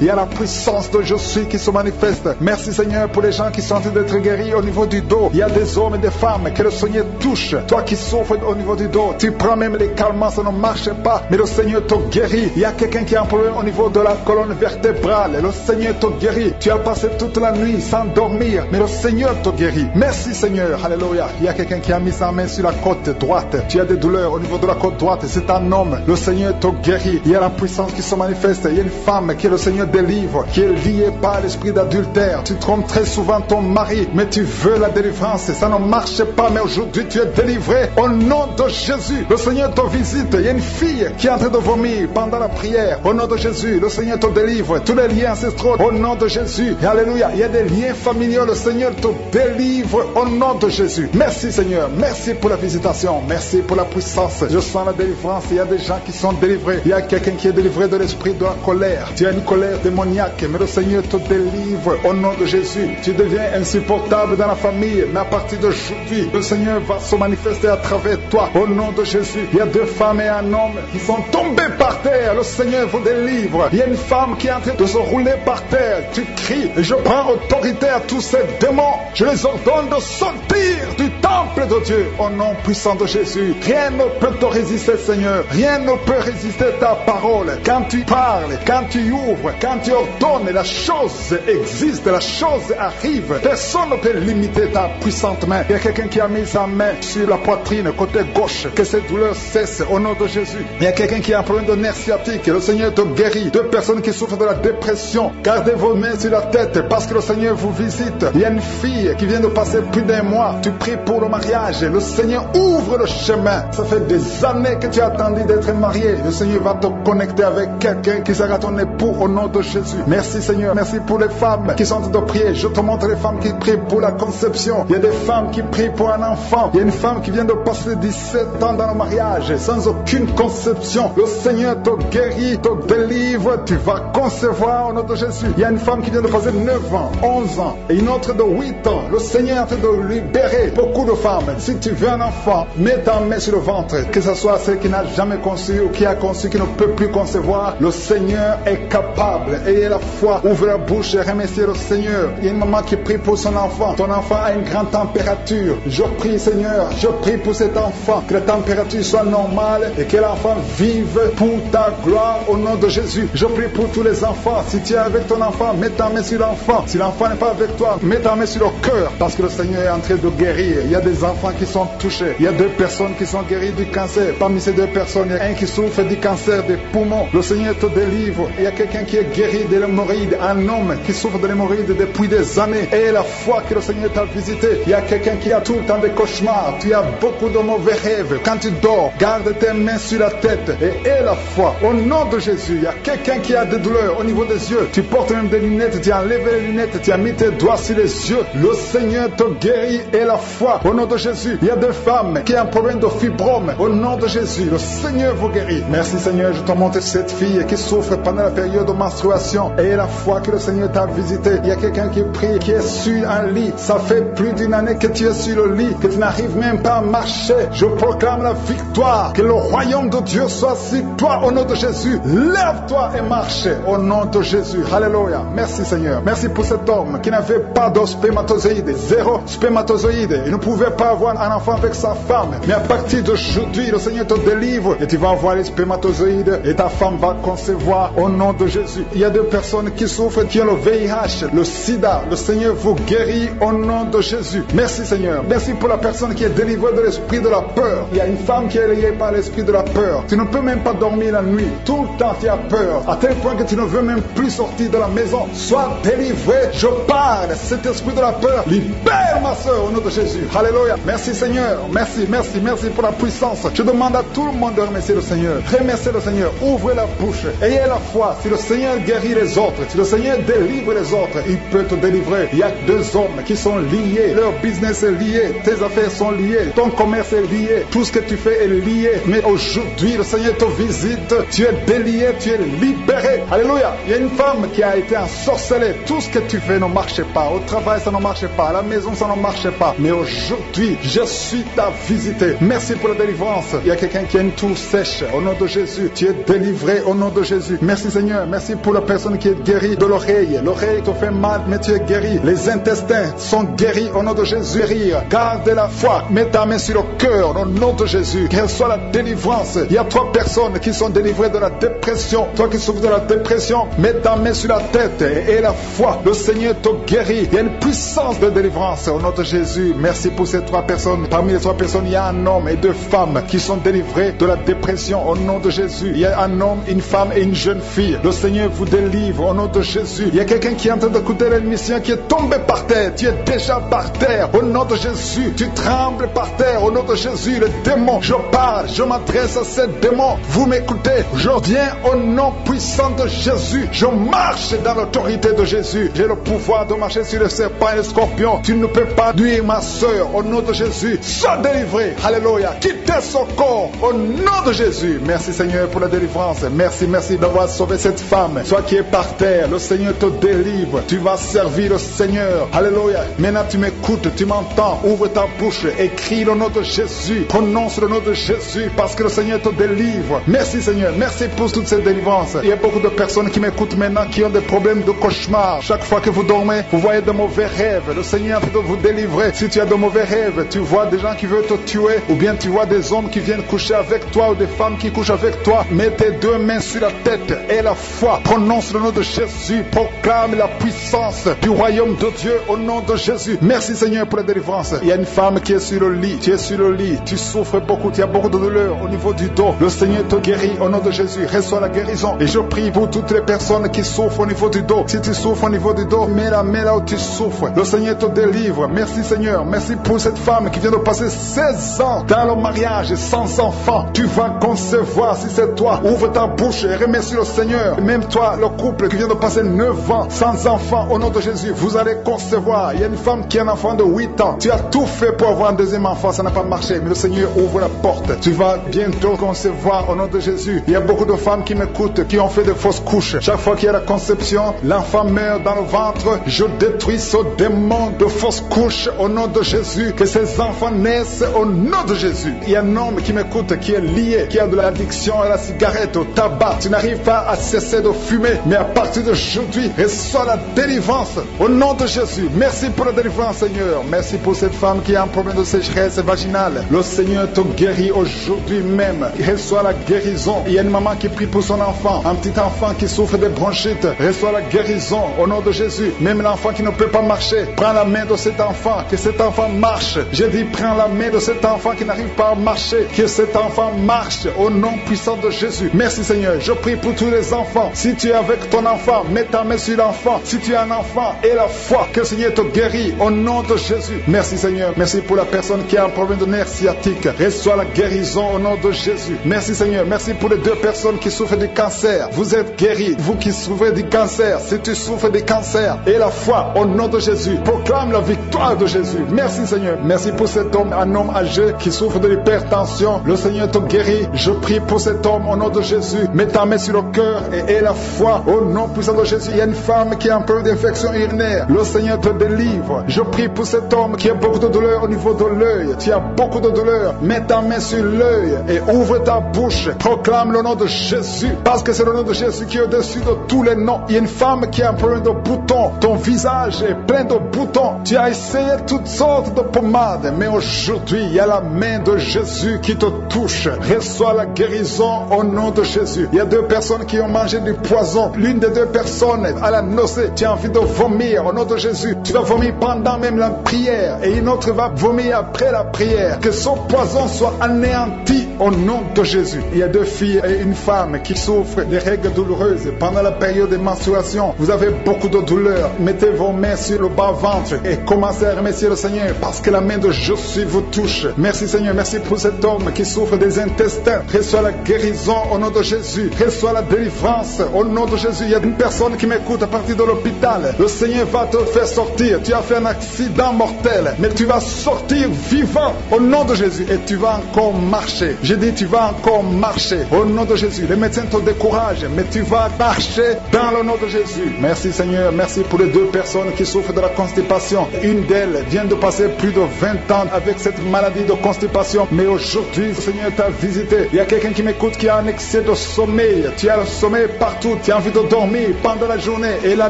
Il y a la puissance de Je suis qui se manifeste. Merci Seigneur pour les gens qui sont en train d'être guéris au niveau du dos. Il y a des hommes et des femmes que le Seigneur touche. Toi qui souffres au niveau du dos, tu prends même les calmants, ça ne marche pas, mais le Seigneur te guérit. Il y a quelqu'un qui a un problème au niveau de la colonne vertébrale. Le Seigneur te guérit. Tu as passé toute la nuit sans dormir, mais le Seigneur te guérit. Merci Seigneur. Alléluia. Il y a quelqu'un qui a mis sa main sur la côte droite. Tu as des douleurs au niveau de la côte droite. C'est un homme. Le Seigneur te guérit. Il y a la puissance qui se manifeste. Il y a une femme que le Seigneur délivre, qui est liée par l'esprit d'adultère. Tu trompes très souvent ton mari, mais tu veux la délivrance. Ça ne marche pas, mais aujourd'hui tu es délivré. Au nom de Jésus, le Seigneur te visite. Il y a une fille qui est en train de vomir pendant la prière. Au nom de Jésus, le Seigneur te délivre. Tous les liens ancestraux, au nom de Jésus. Et alléluia. Il y a des liens familiaux. Le Seigneur te délivre au nom de Jésus. Merci Seigneur. Merci pour la visitation. Merci pour la puissance. Je sens la délivrance. Il y a des gens qui sont délivrés. Il y a quelqu'un qui est délivré de l'esprit de la colère. Tu as une colère démoniaque, mais le Seigneur te délivre au nom de Jésus. Tu deviens insupportable dans la famille, mais à partir d'aujourd'hui, le Seigneur va se manifester à travers toi au nom de Jésus. Il y a 2 femmes et un homme qui sont tombés par terre. Le Seigneur vous délivre. Il y a une femme qui est en train de se rouler par terre. Tu cries et je prends autorité à tous ces démons. Je les ordonne de sortir du temple de Dieu au nom puissant de Jésus. Rien ne peut te résister, Seigneur. Rien ne peut résister ta parole. Quand tu parles, quand tu ouvres, quand tu ordonnes, la chose existe, la chose arrive. Personne ne peut limiter ta puissante main. Il y a quelqu'un qui a mis sa main sur la poitrine, côté gauche, que cette douleur cesse au nom de Jésus. Il y a quelqu'un qui a un problème de nerf sciatique. Le Seigneur te guérit. 2 personnes qui souffrent de la dépression. Gardez vos mains sur la tête parce que le Seigneur vous visite. Il y a une fille qui vient de passer plus d'1 mois. Tu pries pour le mariage. Le Seigneur ouvre le chemin. Ça fait des années que tu as attendu d'être marié. Le Seigneur va te connecter avec quelqu'un qui sera ton époux au nom de Jésus. Merci Seigneur. Merci pour les femmes qui sont en train de prier. Je te montre les femmes qui prient pour la conception. Il y a des femmes qui prient pour un enfant. Il y a une femme qui vient de passer 17 ans dans le mariage sans aucune conception. Le Seigneur te guérit, te délivre. Tu vas concevoir au nom de Jésus. Il y a une femme qui vient de passer 9 ans, 11 ans et une autre de 8 ans. Le Seigneur est en train de libérer beaucoup de femmes. Si tu veux un enfant, mets ta main sur le ventre. Que ce soit celle qui n'a jamais conçu ou qui a conçu, qui ne peut plus concevoir. Le Seigneur est capable. Ayez la foi. Ouvre la bouche et remerciez le Seigneur. Il y a une maman qui prie pour son enfant. Ton enfant a une grande température. Je prie Seigneur, je prie pour cet enfant. Que la température soit normale et que l'enfant vive pour ta gloire au nom de Jésus. Je prie pour tous les enfants. Si tu es avec ton enfant, mets ta main sur l'enfant. Si l'enfant n'est pas avec toi, mets ta main sur le cœur. Parce que le Seigneur est en train de guérir. Il y a des enfants qui sont touchés. Il y a 2 personnes qui sont guéries du cancer. Parmi ces 2 personnes, il y a un qui souffre du cancer des poumons. Le Seigneur te délivre. Il y a quelqu'un qui est guéri de l'hémorroïde. Un homme qui souffre de l'hémorroïde depuis des années. Et la foi que le Seigneur t'a visité. Il y a quelqu'un qui a tout le temps des cauchemars. Tu as beaucoup de mauvais rêves. Quand tu dors, garde tes mains sur la tête. Et aie la foi. Au nom de Jésus, il y a quelqu'un qui a des douleurs au niveau des yeux. Tu portes même des lunettes. Tu as enlevé les lunettes. Tu as mis tes doigts sur les yeux. Le Seigneur te guérit. Et la foi. Au nom de Jésus, il y a des femmes qui ont un problème de fibrome. Au nom de Jésus, le Seigneur vous guérit. Merci Seigneur, je te montre cette fille qui souffre pendant la période de menstruation. Et la foi que le Seigneur t'a visité. Il y a quelqu'un qui prie, qui est sur un lit. Ça fait plus d'1 année que tu es sur le lit, que tu n'arrives même pas à marcher. Je proclame la victoire. Que le royaume de Dieu soit sur toi au nom de Jésus. Lève-toi et marche au nom de Jésus. Alléluia. Merci Seigneur. Merci pour cet homme qui n'avait pas de spermatozoïdes. 0 spermatozoïdes. Il ne pouvait pas avoir un enfant avec sa femme. Mais à partir d'aujourd'hui, le Seigneur te délivre et tu vas avoir les spermatozoïdes et ta femme va concevoir au nom de Jésus. Il y a 2 personnes qui souffrent, qui ont le VIH, le sida. Le Seigneur vous guérit au nom de Jésus. Merci Seigneur. Merci pour la personne qui est délivrée de l'esprit de la peur. Il y a une femme qui est liée par l'esprit de la peur. Tu ne peux même pas dormir la nuit. Tout le temps tu as peur. À tel point que tu ne veux même plus sortir de la maison. Sois délivré. Je parle. Cet esprit de la peur, libère ma soeur au nom de Jésus. Alléluia. Merci Seigneur. Merci, merci, merci pour la puissance. Je demande à tout le monde de remercier le Seigneur. Remerciez le Seigneur. Ouvrez la bouche. Ayez la foi. Si le Seigneur guérit les autres, si le Seigneur délivre les autres, il peut te délivrer. Il y a 2 hommes qui sont liés. Leur business est lié. Tes affaires sont liées. Ton commerce est lié. Tout ce que tu fais est lié. Mais aujourd'hui, le Seigneur te visite. Tu es délié. Tu es libéré. Alléluia. Il y a une femme qui a été ensorcelée. Tout ce que tu fais ne marche pas. Au travail, ça ne marche pas. À la maison, ça ne marche pas. Mais aujourd'hui, je suis ta visité. Merci pour la délivrance. Il y a quelqu'un qui a une toux sèche. Au nom de Jésus, tu es délivré au nom de Jésus. Merci Seigneur. Merci pour la personne qui est guérie de l'oreille. L'oreille te fait mal, mais tu es guéri. Les intestins sont guéris au nom de Jésus. Garde la foi. Mets ta main sur le cœur au nom de Jésus. Qu'elle soit la délivrance. Il y a 3 personnes qui sont délivrées de la dépression. Toi qui souffres de la dépression, mets ta main sur la tête et la foi. Le Seigneur te guérit. Il y a une puissance de délivrance au nom de Jésus. Merci pour ces 3 personnes. Parmi les 3 personnes, il y a un homme et 2 femmes qui sont délivrés de la dépression au nom de Jésus. Il y a un homme, une femme et une jeune fille. Le Seigneur vous délivre au nom de Jésus. Il y a quelqu'un qui est en train d'écouter l'émission qui est tombé par terre. Tu es déjà par terre au nom de Jésus. Tu trembles par terre au nom de Jésus. Le démon, je parle, je m'adresse à ces démons. Vous m'écoutez. Je viens au nom puissant de Jésus. Je marche dans l'autorité de Jésus. J'ai le pouvoir de marcher sur le serpent et le scorpion. Tu ne peux pas pas nuire ma soeur. Au nom de Jésus, sois délivré. Alléluia. Quittez son corps. Au nom de Jésus. Merci Seigneur pour la délivrance. Merci d'avoir sauvé cette femme. Toi qui es par terre, le Seigneur te délivre. Tu vas servir le Seigneur. Alléluia. Maintenant tu m'écoutes, tu m'entends. Ouvre ta bouche et crie le nom de Jésus. Prononce le nom de Jésus parce que le Seigneur te délivre. Merci Seigneur. Merci pour toute cette délivrance. Il y a beaucoup de personnes qui m'écoutent maintenant qui ont des problèmes de cauchemar. Chaque fois que vous dormez, vous voyez de mauvais rêves. Le Seigneur peut vous délivrer. Si tu as de mauvais rêves, tu vois des gens qui veulent te tuer ou bien tu vois des hommes qui viennent coucher avec toi ou des femmes qui couchent avec toi. Mets tes deux mains sur la tête et la foi. Prononce le nom de Jésus. Proclame la puissance du royaume de Dieu au nom de Jésus. Merci Seigneur pour la délivrance. Il y a une femme qui est sur le lit. Tu es sur le lit. Tu souffres beaucoup. Tu as beaucoup de douleur au niveau du dos. Le Seigneur te guérit au nom de Jésus. Reçois la guérison. Et je prie pour toutes les personnes qui souffrent au niveau du dos. Si tu souffres au niveau du dos, mets la main là où tu souffres. Le Seigneur te délivre. Merci Seigneur. Merci pour cette femme qui vient de passer 16 ans dans le mariage sans enfant. Tu vas concevoir si c'est toi. Ouvre ta bouche et remercie le Seigneur. Même toi, le couple qui vient de passer 9 ans sans enfant, au nom de Jésus, vous allez concevoir. Il y a une femme qui a un enfant de 8 ans. Tu as tout fait pour avoir un deuxième enfant, ça n'a pas marché. Mais le Seigneur ouvre la porte. Tu vas bientôt concevoir au nom de Jésus. Il y a beaucoup de femmes qui m'écoutent, qui ont fait de fausses couches. Chaque fois qu'il y a la conception, l'enfant meurt dans le ventre. Je détruis ce démon de fausses couches au nom de Jésus. Que ces enfants naissent au nom de Jésus. Il y a un homme qui m'écoute, qui est lié, qui a de l'addiction à la cigarette, au tabac. Tu n'arrives pas à cesser de fumer, mais à partir d'aujourd'hui, reçois la délivrance au nom de Jésus. Merci pour la délivrance, Seigneur. Merci pour cette femme qui a un problème de sécheresse vaginale. Le Seigneur te guérit aujourd'hui même. Reçois la guérison. Il y a une maman qui prie pour son enfant, un petit enfant qui souffre de bronchite. Reçois la guérison au nom de Jésus. Même l'enfant qui ne peut pas marcher, prends la main de cet enfant, que cet enfant marche. Je dis, prends la main de cet enfant qui n'arrive pas à marcher, que cet enfant marche au nom puissant de Jésus. Merci Seigneur. Je prie pour tous les enfants. Si tu es avec ton enfant, mets ta main sur l'enfant. Si tu es un enfant, et la foi, que le Seigneur te guérit au nom de Jésus. Merci Seigneur. Merci pour la personne qui a un problème de nerf sciatique. Reçois la guérison au nom de Jésus. Merci Seigneur. Merci pour les 2 personnes qui souffrent du cancer. Vous êtes guéris. Vous qui souffrez du cancer, si tu souffres du cancer, et la foi au nom de Jésus. Proclame la victoire de Jésus. Merci Seigneur. Merci pour cet homme, un homme âgé qui souffre de l'hypertension. Le Seigneur te guérit. Je prie pour cet homme au nom de Jésus. Mets ta main sur le cœur et aie la foi au nom puissant de Jésus. Il y a une femme qui a un peu d'infection urinaire. Le Seigneur te délivre. Je prie pour cet homme qui a beaucoup de douleur au niveau de l'œil. Tu as beaucoup de douleur. Mets ta main sur l'œil et ouvre ta bouche. Proclame le nom de Jésus. Parce que c'est le nom de Jésus qui est au-dessus de tous les noms. Il y a une femme qui a un problème de boutons. Ton visage est plein de boutons. Tu as essayé toutes sortes de pommades. Mais aujourd'hui, il y a la main de Jésus qui te touche. Reçois la guérison au nom de Jésus. Il y a 2 personnes qui ont mangé du poison. L'une des 2 personnes à la nausée. Tu as envie de vomir au nom de Jésus. Tu vas vomir pendant même la prière. Et une autre va vomir après la prière. Que son poison soit anéanti au nom de Jésus. Il y a 2 filles et une femme qui souffrent des règles douloureuses pendant la période de menstruation. Vous avez beaucoup de douleur. Mettez vos mains sur le bas-ventre et commencez à remercier le Seigneur parce que la main de Jésus vous touche. Merci Seigneur. Merci pour cet homme qui souffre des intestins. Reçois la guérison au nom de Jésus. Reçois la délivrance au nom de Jésus. Il y a une personne qui m'écoute à partir de l'hôpital. Le Seigneur va te faire sortir. Tu as fait un accident mortel, mais tu vas sortir vivant au nom de Jésus et tu vas encore marcher. J'ai dit tu vas encore marcher au nom de Jésus. Les médecins te découragent, mais tu vas marcher dans le nom de Jésus. Merci Seigneur. Merci pour les 2 personnes qui souffrent de la constipation. Une d'elles vient de passer plus de 20 ans avec cette maladie de constipation, mais aujourd'hui le Seigneur t'a visité. Il y a quelqu'un qui m'écoute qui a un excès de sommeil. Tu as le sommeil partout. Tu as envie de dormir pendant la journée et la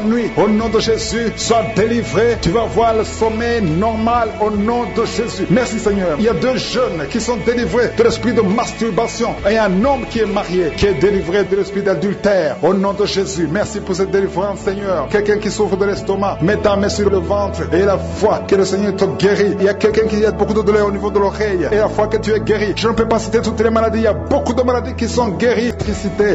nuit. Au nom de Jésus, sois délivré. Tu vas voir le sommeil normal au nom de Jésus. Merci Seigneur. Il y a 2 jeunes qui sont délivrés de l'esprit de masturbation et un homme qui est marié qui est délivré de l'esprit d'adultère au nom de Jésus. Merci pour cette délivrance Seigneur. Quelqu'un qui souffre de l'estomac, mets ta main sur le ventre et la foi que le Seigneur te guérit. Il y a quelqu'un qui a beaucoup de douleur au niveau de l'oreille et la foi que tu es guéri. Je ne peux pas citer toutes les maladies. Il y a beaucoup de maladies qui sont guéries.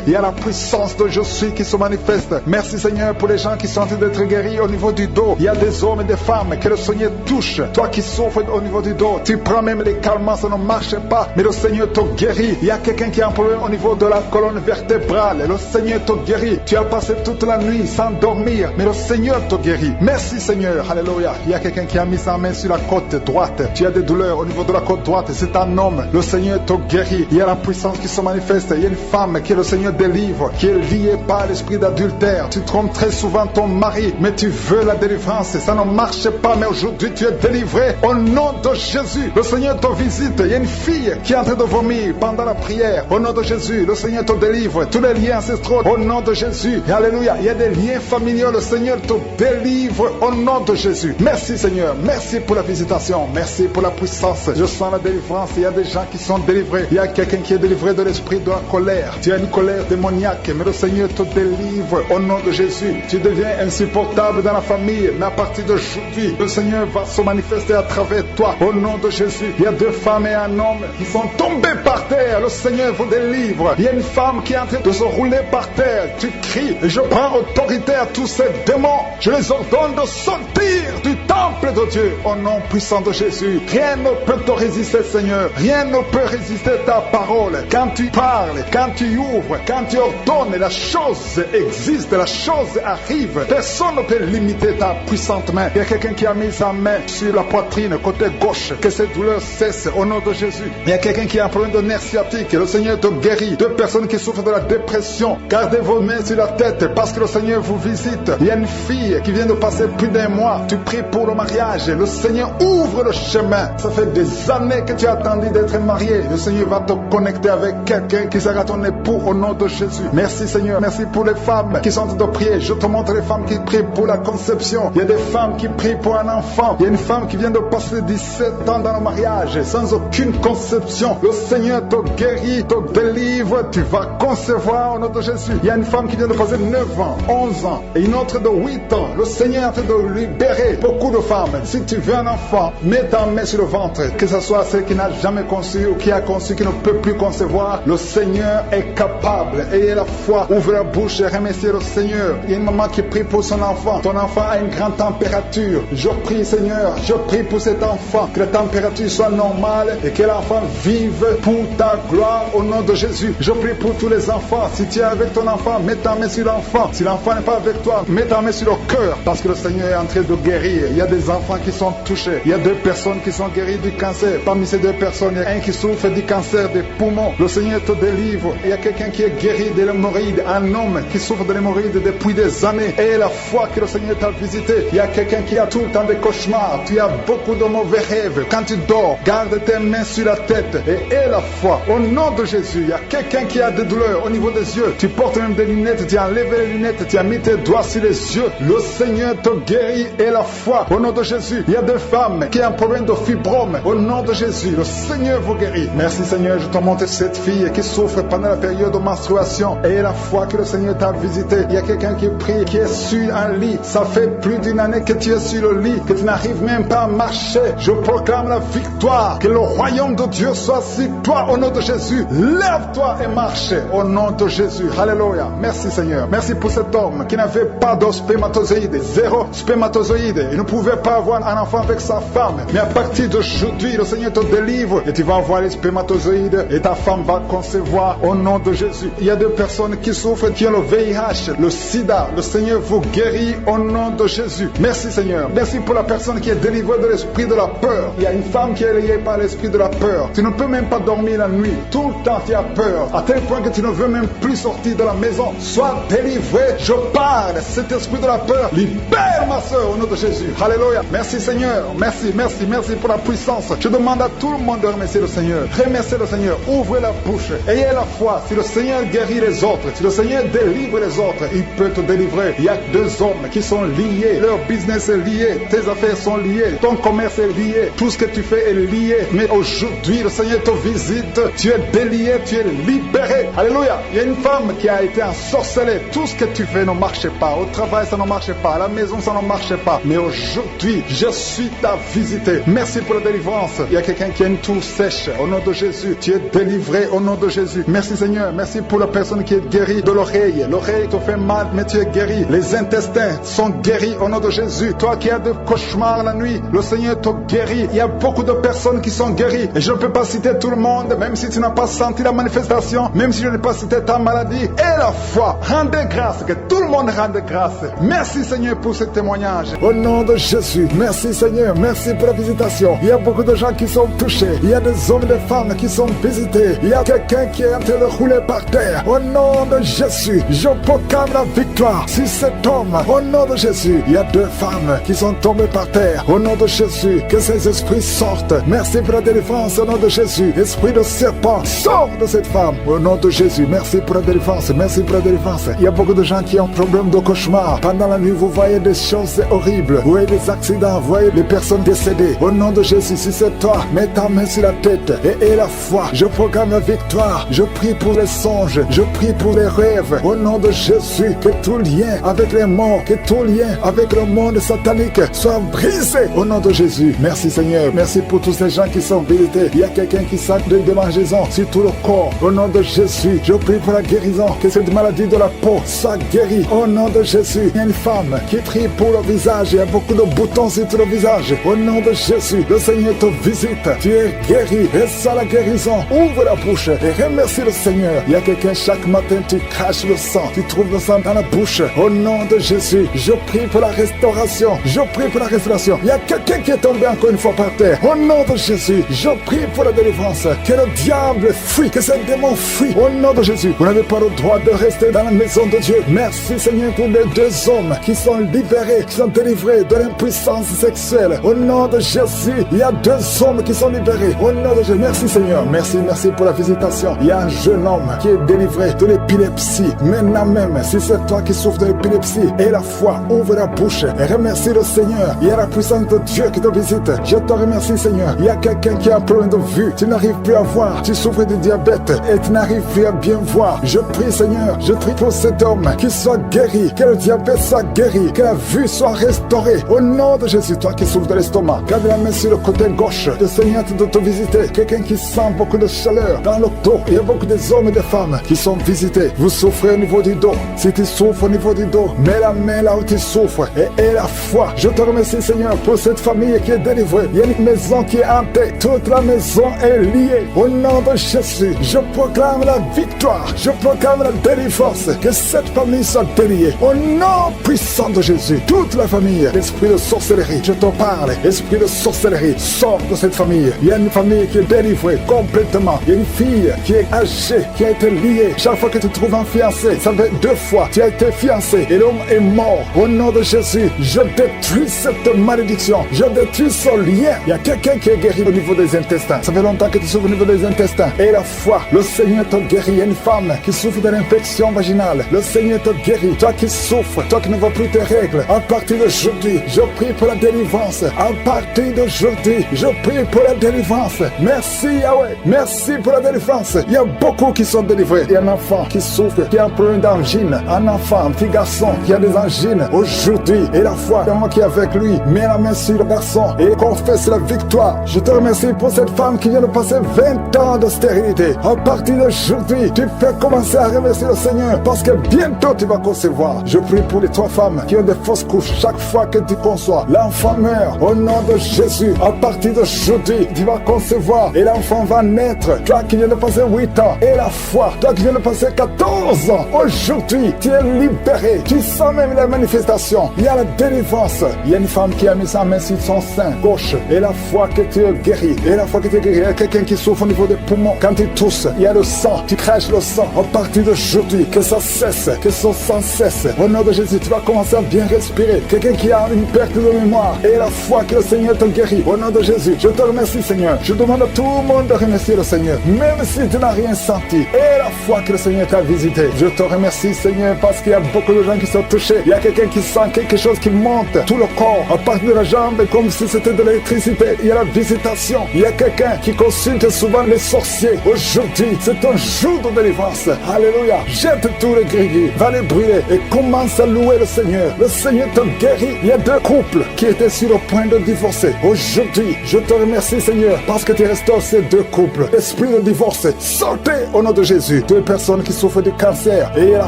Il y a la puissance de Jésus qui se manifeste. Merci Seigneur pour les gens qui sont en train d'être guéris au niveau du dos. Il y a des hommes et des femmes que le Seigneur touche. Toi qui souffres au niveau du dos, tu prends même les calmants, ça ne marche pas, mais le Seigneur te guérit. Il y a quelqu'un qui a un problème au niveau de la colonne vertébrale. Le Seigneur te guérit. Tu as passé toute la nuit sans dormir, mais le Seigneur te guérit. Merci Seigneur. Alléluia. Il y a quelqu'un qui a mis sa main sur la côte droite. Tu as des douleurs au niveau de la côte droite. C'est un homme. Le Seigneur te guérit. Il y a la puissance qui se manifeste. Il y a une femme qui le Seigneur délivre, qui est liée par l'esprit d'adultère. Tu trompes très souvent ton mari, mais tu veux la délivrance. Ça ne marche pas, mais aujourd'hui tu es délivré. Au nom de Jésus, le Seigneur te visite. Il y a une fille qui est en train de vomir pendant la prière. Au nom de Jésus, le Seigneur te délivre. Tous les liens ancestraux, au nom de Jésus. Et alléluia. Il y a des liens familiaux. Le Seigneur te délivre au nom de Jésus. Merci Seigneur. Merci pour la visitation. Merci pour la puissance. Je sens la délivrance. Il y a des gens qui sont délivrés. Il y a quelqu'un qui est délivré de l'esprit de la colère. Tu as une colère démoniaque, mais le Seigneur te délivre au nom de Jésus. Tu deviens insupportable dans la famille, mais à partir d'aujourd'hui, le Seigneur va se manifester à travers toi au nom de Jésus. Il y a 2 femmes et un homme qui sont tombés par terre. Le Seigneur vous délivre. Il y a une femme qui est en train de se rouler par terre. Tu cries et je prends autorité à tous ces démons. Je les ordonne de sortir du temple de Dieu au nom puissant de Jésus. Rien ne peut te résister, Seigneur. Rien ne peut résister ta parole. Quand tu parles, quand tu ouvres, quand tu ordonnes, la chose existe, la chose arrive. Personne ne peut limiter ta puissante main. Il y a quelqu'un qui a mis sa main sur la poitrine, côté gauche, que cette douleur cesse au nom de Jésus. Il y a quelqu'un qui a un problème de nerf sciatique. Le Seigneur te guérit. 2 personnes qui souffrent de la dépression. Gardez vos mains sur la tête parce que le Seigneur vous visite. Il y a une fille qui vient de passer plus d'1 mois. Tu pries pour le mariage. Le Seigneur ouvre le chemin. Ça fait des années que tu as attendu d'être marié. Le Seigneur va te connecter avec quelqu'un qui sera ton époux au nom de Jésus. Merci Seigneur. Merci pour les femmes qui sont en train de prier. Je te montre les femmes qui prient pour la conception. Il y a des femmes qui prient pour un enfant. Il y a une femme qui vient de passer 17 ans dans le mariage sans aucune conception. Le Seigneur te guérit, te délivre. Tu vas concevoir au nom de Jésus. Il y a une femme qui vient de passer 9 ans, 11 ans et une autre de 8 ans. Le Seigneur est en train de libérer beaucoup de femmes. Si tu veux un enfant, mets ta main sur le ventre. Que ce soit celle qui n'a jamais conçu ou qui a conçu, qui ne peut plus concevoir. Le Seigneur est capable. Ayez la foi. Ouvre la bouche et remerciez le Seigneur. Il y a une maman qui prie pour son enfant. Ton enfant a une grande température. Je prie Seigneur, je prie pour cet enfant. Que la température soit normale et que l'enfant vive pour ta gloire au nom de Jésus. Je prie pour tous les enfants. Si tu es avec ton enfant, mets ta main sur l'enfant. Si l'enfant n'est pas avec toi, mets ta main sur le cœur. Parce que le Seigneur est en train de guérir. Il y a des enfants qui sont touchés. Il y a 2 personnes qui sont guéries du cancer. Parmi ces 2 personnes, il y a un qui souffre du cancer des poumons. Le Seigneur te délivre. Il y a quelqu'un qui est guéri de l'hémorroïde. Un homme qui souffre de l'hémorroïde depuis des années. Et la foi que le Seigneur t'a visité. Il y a quelqu'un qui a tout le temps des cauchemars. Tu as beaucoup de mauvais rêves. Quand tu dors, garde tes mains sur la tête. Et aie la foi. Au nom de Jésus, il y a quelqu'un qui a des douleurs au niveau des yeux. Tu portes même des lunettes. Tu as enlevé les lunettes. Tu as mis tes doigts sur les yeux. Le Seigneur te guérit. Et la foi. Au nom de Jésus, il y a des femmes qui ont un problème de fibrome. Au nom de Jésus, le Seigneur vous guérit. Merci Seigneur, je te montre cette fille qui souffre pendant la période de menstruation. Et la foi que le Seigneur t'a visité. Il y a quelqu'un qui prie, qui est sur un lit. Ça fait plus d'1 année que tu es sur le lit, que tu n'arrives même pas à marcher. Je proclame la victoire. Que le royaume de Dieu soit sur toi au nom de Jésus. Lève-toi et marche au nom de Jésus. Alléluia. Merci Seigneur. Merci pour cet homme qui n'avait pas de spermatozoïdes. 0 spermatozoïdes. Il ne pouvait pas avoir un enfant avec sa femme. Mais à partir d'aujourd'hui, le Seigneur te délivre et tu vas avoir les spermatozoïdes et ta femme va concevoir au nom de Jésus. Il y a 2 personnes qui souffrent, qui ont le VIH, le sida. Le Seigneur vous guérit au nom de Jésus. Merci Seigneur. Merci pour la personne qui est délivrée de l'esprit de la peur. Il y a une femme qui est liée par l'esprit de la peur. Tu ne peux même pas dormir la nuit. Tout le temps tu as peur. À tel point que tu ne veux même plus sortir de la maison. Sois délivré. Je parle. Cet esprit de la peur, libère ma soeur au nom de Jésus. Alléluia. Merci Seigneur. Merci, merci, merci pour la puissance. Je demande à tout le monde de remercier le Seigneur. Remerciez le Seigneur. Ouvrez la bouche. Ayez la foi. Si le Seigneur guérit les autres, si le Seigneur délivre les autres, il peut te délivrer. Il y a 2 hommes qui sont liés. Leur business est lié. Tes affaires sont liées. Ton commerce est lié. Tout ce que tu fais est lié. Mais aujourd'hui, le Seigneur te visite. Tu es délié. Tu es libéré. Alléluia. Il y a une femme qui a été ensorcelée. Tout ce que tu fais ne marche pas. Au travail, ça ne marche pas. À la maison, ça ne marche pas. Mais aujourd'hui, je suis ta visité. Merci pour la délivrance. Il y a quelqu'un qui a une toux sèche. Au nom de Jésus, tu es délivré au nom de Jésus. Merci Seigneur. Merci pour la personne qui est guérie de l'oreille. L'oreille te fait mal, mais tu es guéri. Les intestins sont guéris au nom de Jésus. Toi qui as des cauchemars la nuit, le Seigneur te guérit. Il y a beaucoup de personnes qui sont guéries. Et je ne peux pas citer tout le monde, même si tu n'as pas senti la manifestation, même si je n'ai pas cité ta maladie. Et la foi. Rendez grâce. Que tout le monde rende grâce. Merci Seigneur pour ce témoignage. Au nom de Jésus. Jésus. Merci Seigneur, merci pour la visitation. Il y a beaucoup de gens qui sont touchés. Il y a des hommes et des femmes qui sont visités. Il y a quelqu'un qui est en train de rouler par terre. Au nom de Jésus, je proclame la victoire sur cet homme. Au nom de Jésus, il y a 2 femmes qui sont tombées par terre. Au nom de Jésus, que ces esprits sortent. Merci pour la délivrance au nom de Jésus. Esprit de serpent, sors de cette femme. Au nom de Jésus, merci pour la délivrance. Merci pour la délivrance. Il y a beaucoup de gens qui ont problème de cauchemar. Pendant la nuit, vous voyez des choses horribles. Vous voyez des accidents, vous voyez des personnes décédées. Au nom de Jésus, si c'est toi, mets ta main sur la tête et la foi. Je proclame la victoire. Je prie pour les songes. Je prie pour les rêves. Au nom de Jésus, que tout lien avec les morts, que tout lien avec le monde satanique soit brisé. Au nom de Jésus. Merci Seigneur. Merci pour tous ces gens qui sont visités. Il y a quelqu'un qui sent des démangeaisons sur tout le corps. Au nom de Jésus, je prie pour la guérison. Que cette maladie de la peau soit guérie. Au nom de Jésus, il y a une femme qui prie pour le visage. Il y a beaucoup de boutons sur tout le visage. Au nom de Jésus, le Seigneur te visite. Tu es guéri. Reçois la guérison. Ouvre la bouche et remercie le Seigneur. Il y a quelqu'un chaque matin, tu craches le sang. Tu trouves le sang dans la bouche. Au nom de Jésus, je prie pour la restauration. Je prie pour la restauration. Il y a quelqu'un qui est tombé encore une fois par terre. Au nom de Jésus, je prie pour la délivrance. Que le diable fuit, que ce démon fuit. Au nom de Jésus, vous n'avez pas le droit de rester dans la maison de Dieu. Merci Seigneur pour les 2 hommes qui sont libérés, qui sont délivrés de l'impuissance sexuelle. Au nom de Jésus, il y a 2 hommes qui sont libérés. Au nom de Jésus, merci Seigneur. Merci pour la visitation. Il y a un jeune homme qui est délivré de l'épilepsie. Maintenant même, si c'est toi qui souffres de l'épilepsie, et la foi, ouvre la bouche et remercie le Seigneur. Il y a la puissance de Dieu qui te visite. Je te remercie Seigneur. Il y a quelqu'un qui a un problème de vue. Tu n'arrives plus à voir. Tu souffres de diabète et tu n'arrives plus à bien voir. Je prie Seigneur. Je prie pour cet homme qui soit guéri. Que le diabète soit guéri. Que la vue soit restaurée. Au nom de Jésus, toi qui souffres de l'estomac, garde la main sur le côté gauche. Le Seigneur de te visiter. Quelqu'un qui sent beaucoup de chaleur dans le dos. Il y a beaucoup d'hommes et de femmes qui sont visités. Vous souffrez au niveau du dos. Si tu souffres au niveau du dos, mets la main là où tu souffres et la foi. Je te remercie Seigneur pour cette famille qui est délivrée. Il y a une maison qui est hantée. Toute la maison est liée. Au nom de Jésus, je proclame la victoire. Je proclame la délivrance. Que cette famille soit déliée. Au nom puissant de Jésus, toute la famille, l'esprit de sorcellerie, je te parle. Esprit de sorcellerie, sors de cette famille. Il y a une famille qui est délivrée complètement. Il y a une fille qui est âgée, qui a été liée. Chaque fois que tu trouves un fiancé, ça fait 2 fois, tu as été fiancé et l'homme est mort. Au nom de Jésus, je détruis cette malédiction. Je détruis ce lien. Il y a quelqu'un qui est guéri au niveau des intestins. Ça fait longtemps que tu souffres au niveau des intestins. Et la foi, le Seigneur te guérit. Il y a une femme qui souffre de l'infection vaginale. Le Seigneur te guérit. Toi qui souffres, toi qui ne vois plus tes règles. À partir d'aujourd'hui, je prie pour la délivrance. À partir d'aujourd'hui, je prie pour la délivrance. Merci Yahweh. Merci pour la délivrance. Il y a beaucoup qui sont délivrés. Il y a un enfant qui souffre, qui a un problème d'angine. Un enfant, un petit garçon qui a des angines. Aujourd'hui, et la foi, le moi qui est avec lui, met la main sur le garçon et confesse la victoire. Je te remercie pour cette femme qui vient de passer 20 ans de stérilité. À partir d'aujourd'hui, tu peux commencer à remercier le Seigneur parce que bientôt tu vas concevoir. Je prie pour les 3 femmes qui ont des fausses couches. Chaque fois que tu conçois, l'enfant meurt. Au nom de Jésus, à partir d'aujourd'hui, tu vas concevoir et l'enfant va naître. Toi qui viens de passer 8 ans, et la foi, toi qui viens de passer 14 ans, aujourd'hui, tu es libéré. Tu sens même la manifestation. Il y a la délivrance. Il y a une femme qui a mis sa main sur son sein gauche et la foi que tu es guéri. Et la foi que tu es guéri, il y a quelqu'un qui souffre au niveau des poumons. Quand tu tousses, il y a le sang. Tu craches le sang. À partir d'aujourd'hui, que ça cesse, que son sang cesse. Au nom de Jésus, tu vas commencer à bien respirer. Quelqu'un qui a une perte de mémoire et la foi que le Seigneur te guérit. Au nom de Jésus, je te remercie Seigneur. Je demande à tout le monde de remercier le Seigneur. Même si tu n'as rien senti. Et la foi que le Seigneur t'a visité. Je te remercie Seigneur parce qu'il y a beaucoup de gens qui sont touchés. Il y a quelqu'un qui sent quelque chose qui monte tout le corps à partir de la jambe comme si c'était de l'électricité. Il y a la visitation. Il y a quelqu'un qui consulte souvent les sorciers. Aujourd'hui, c'est un jour de délivrance. Alléluia. Jette tous les gris-gris. Va les brûler et commence à louer le Seigneur. Le Seigneur te guérit. Il y a 2 couples qui étaient sur le point de divorcer. Aujourd'hui, je te remercie Seigneur parce que tu restaures ces 2 couples. Esprit de divorce, sortez au nom de Jésus. 2 personnes qui souffrent de cancer et à la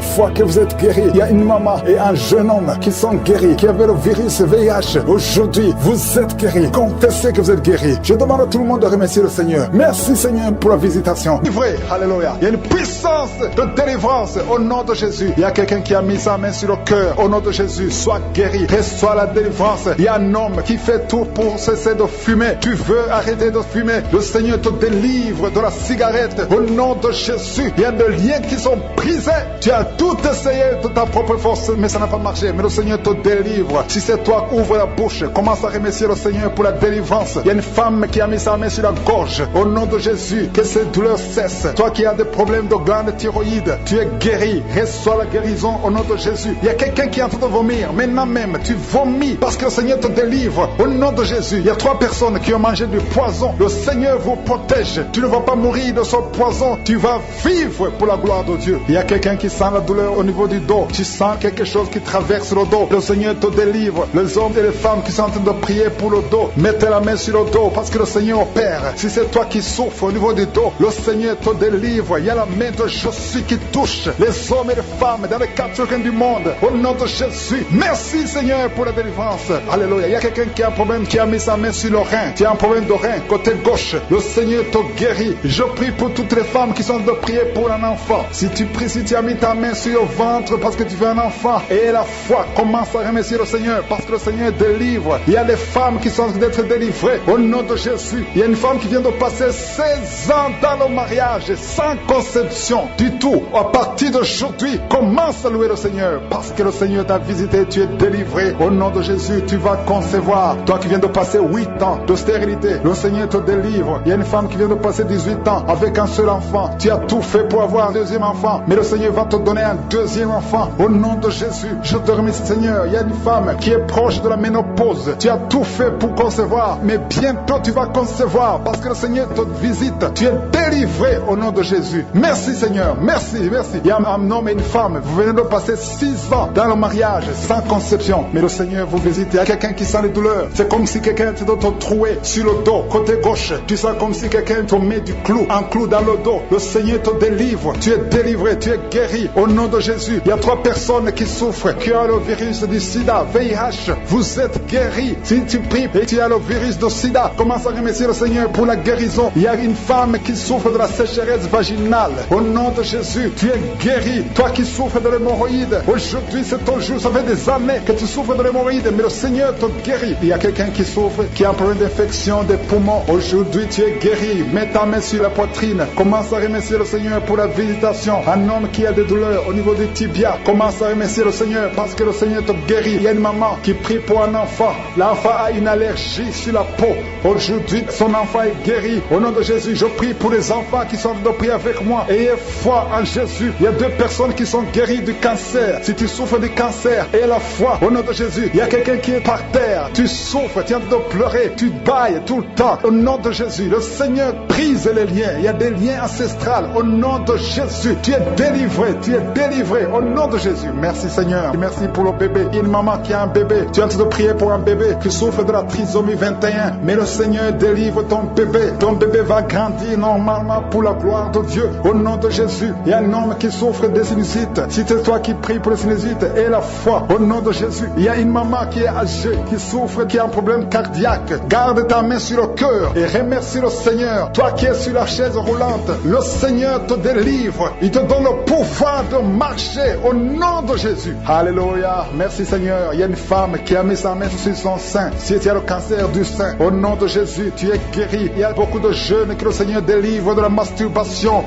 fois que vous êtes guéris. Il y a une maman et un jeune homme qui sont guéris, qui avaient le virus VIH. Aujourd'hui, vous êtes guéris. Confessez que vous êtes guéris. Je demande à tout le monde de remercier le Seigneur. Merci Seigneur pour la visitation. Vrai, alléluia. Il y a une puissance de délivrance au nom de Jésus. Il y a quelqu'un qui a mis sa main sur le cœur. Au nom de Jésus, sois guéri. Reçois la délivrance. Il y a un homme qui fait tout pour cesser de fumer. Tu veux arrêter de fumer. Le Seigneur te délivre de la cigarette. Au nom de Jésus, il y a des liens qui sont brisés. Tu as tout essayé de ta propre force, mais ça n'a pas marché. Mais le Seigneur te délivre. Si c'est toi, ouvre la bouche. Commence à remercier le Seigneur pour la délivrance. Il y a une femme qui a mis sa main sur la gorge. Au nom de Jésus, que ces douleurs cessent. Toi qui as des problèmes de glande thyroïde, tu es guéri. Reçois la guérison au nom de Jésus. Il y a quelqu'un qui est en train de vomir. Maintenant même, tu vomis parce que le Seigneur te délivre. Au nom de Jésus, il y a 3 personnes qui ont mangé du poison. Le Seigneur vous protège. Tu ne vas pas mourir de ce poison. Tu vas vivre pour la gloire de Dieu. Il y a quelqu'un qui sent la douleur au niveau du dos. Tu sens quelque chose qui traverse le dos. Le Seigneur te délivre. Les hommes et les femmes qui sont en train de prier pour le dos, mettez la main sur le dos parce que le Seigneur opère. Si c'est toi qui souffres au niveau du dos, le Seigneur te délivre. Il y a la main de Jésus qui touche les hommes et les femmes dans les 4 coins du monde. Au nom de Jésus, merci Seigneur pour la délivrance. Alléluia. Il y a quelqu'un qui a un problème, qui a mis sa main sur le rein. Tu as un problème de rein, côté gauche. Le Seigneur te guérit. Je prie pour toutes les femmes qui sont de prier pour un enfant. Si tu pries, si tu as mis ta main sur le ventre parce que tu veux un enfant, et la foi, commence à remercier le Seigneur parce que le Seigneur délivre. Il y a des femmes qui sont d'être délivrées au nom de Jésus. Il y a une femme qui vient de passer 16 ans dans le mariage sans conception du tout. À partir d'aujourd'hui, commence à louer le Seigneur parce que le Seigneur t'a visité, tu es délivré. Au nom de Jésus, tu vas concevoir. Toi qui viens de passer 8 ans de stérilité, le Seigneur te délivre. Il y a une femme qui vient de passer 18 ans avec un seul enfant. Tu as tout fait pour avoir un deuxième enfant, mais le Seigneur va te donner un deuxième enfant. Au nom de Jésus, je te remercie Seigneur. Il y a une femme qui est proche de la ménopause. Tu as tout fait pour concevoir, mais bientôt tu vas concevoir parce que le Seigneur te visite. Tu es délivré au nom de Jésus. Merci Seigneur, merci, merci. Il y a un homme et une femme, vous venez de passer 6 ans dans le mariage sans conception, mais le Seigneur vous visite. Il y a quelqu'un qui sent les douleurs. C'est comme si quelqu'un te troué sur le dos, côté gauche. Tu sens comme si quelqu'un te met du clou, un clou dans le dos. Le Seigneur te délivre. Tu es délivré, tu es guéri au nom de Jésus. Il y a 3 personnes qui souffrent, qui ont le virus du sida, VIH. Vous êtes guéris. Si tu pries et tu as le virus du sida, commence à remercier le Seigneur pour la guérison. Il y a une femme qui souffre de la sécheresse vaginale. Au nom de Jésus, tu es guéri. Toi qui souffres de l'hémorroïde, aujourd'hui c'est ton jour. Ça fait des années que tu souffres de l'hémorroïde, mais le Seigneur te guérit. Il y a quelqu'un qui souffre, qui a un problème d'infection des poumons. Aujourd'hui tu es guéri. Mets ta main sur la poitrine. Commence à remercier le Seigneur pour la visitation. Un homme qui a des douleurs au niveau des tibias, commence à remercier le Seigneur parce que le Seigneur te guérit. Il y a une maman qui prie pour un enfant. L'enfant a une allergie sur la peau. Aujourd'hui, son enfant est guéri. Au nom de Jésus, je prie pour les enfants qui sont de prier avec moi. Ayez foi en Jésus. Il y a 2 personnes qui sont guéries du cancer. Si tu souffres du cancer, aie la foi. Au nom de Jésus, il y a quelqu'un qui est par terre. Tu souffres, tu es en train de pleurer, tu bailles tout le temps. Au nom de Jésus, le Seigneur brise les liens. Il y a des liens ancestrales. Au nom de Jésus, tu es délivré. Tu es délivré. Au nom de Jésus. Merci Seigneur. Merci pour le bébé. Il y a une maman qui a un bébé. Tu es en train de prier pour un bébé qui souffre de la trisomie 21. Mais le Seigneur délivre ton bébé. Ton bébé va grandir normalement pour la gloire de Dieu. Au nom de Jésus. Il y a un homme qui souffre des sinusites. Si c'est toi qui prie pour les sinusites, aie la foi. Au nom de Jésus. Il y a une maman qui est âgée, qui souffre, qui a un problème cardiaque. Garde ta main sur le cœur et remercie le Seigneur. Toi qui es sur la chaise roulante, le Seigneur te délivre. Il te donne le pouvoir de marcher au nom de Jésus. Alléluia. Merci Seigneur. Il y a une femme qui a mis sa main sur son sein. Si tu as le cancer du sein, au nom de Jésus, tu es guéri. Il y a beaucoup de jeunes que le Seigneur délivre de la masturbation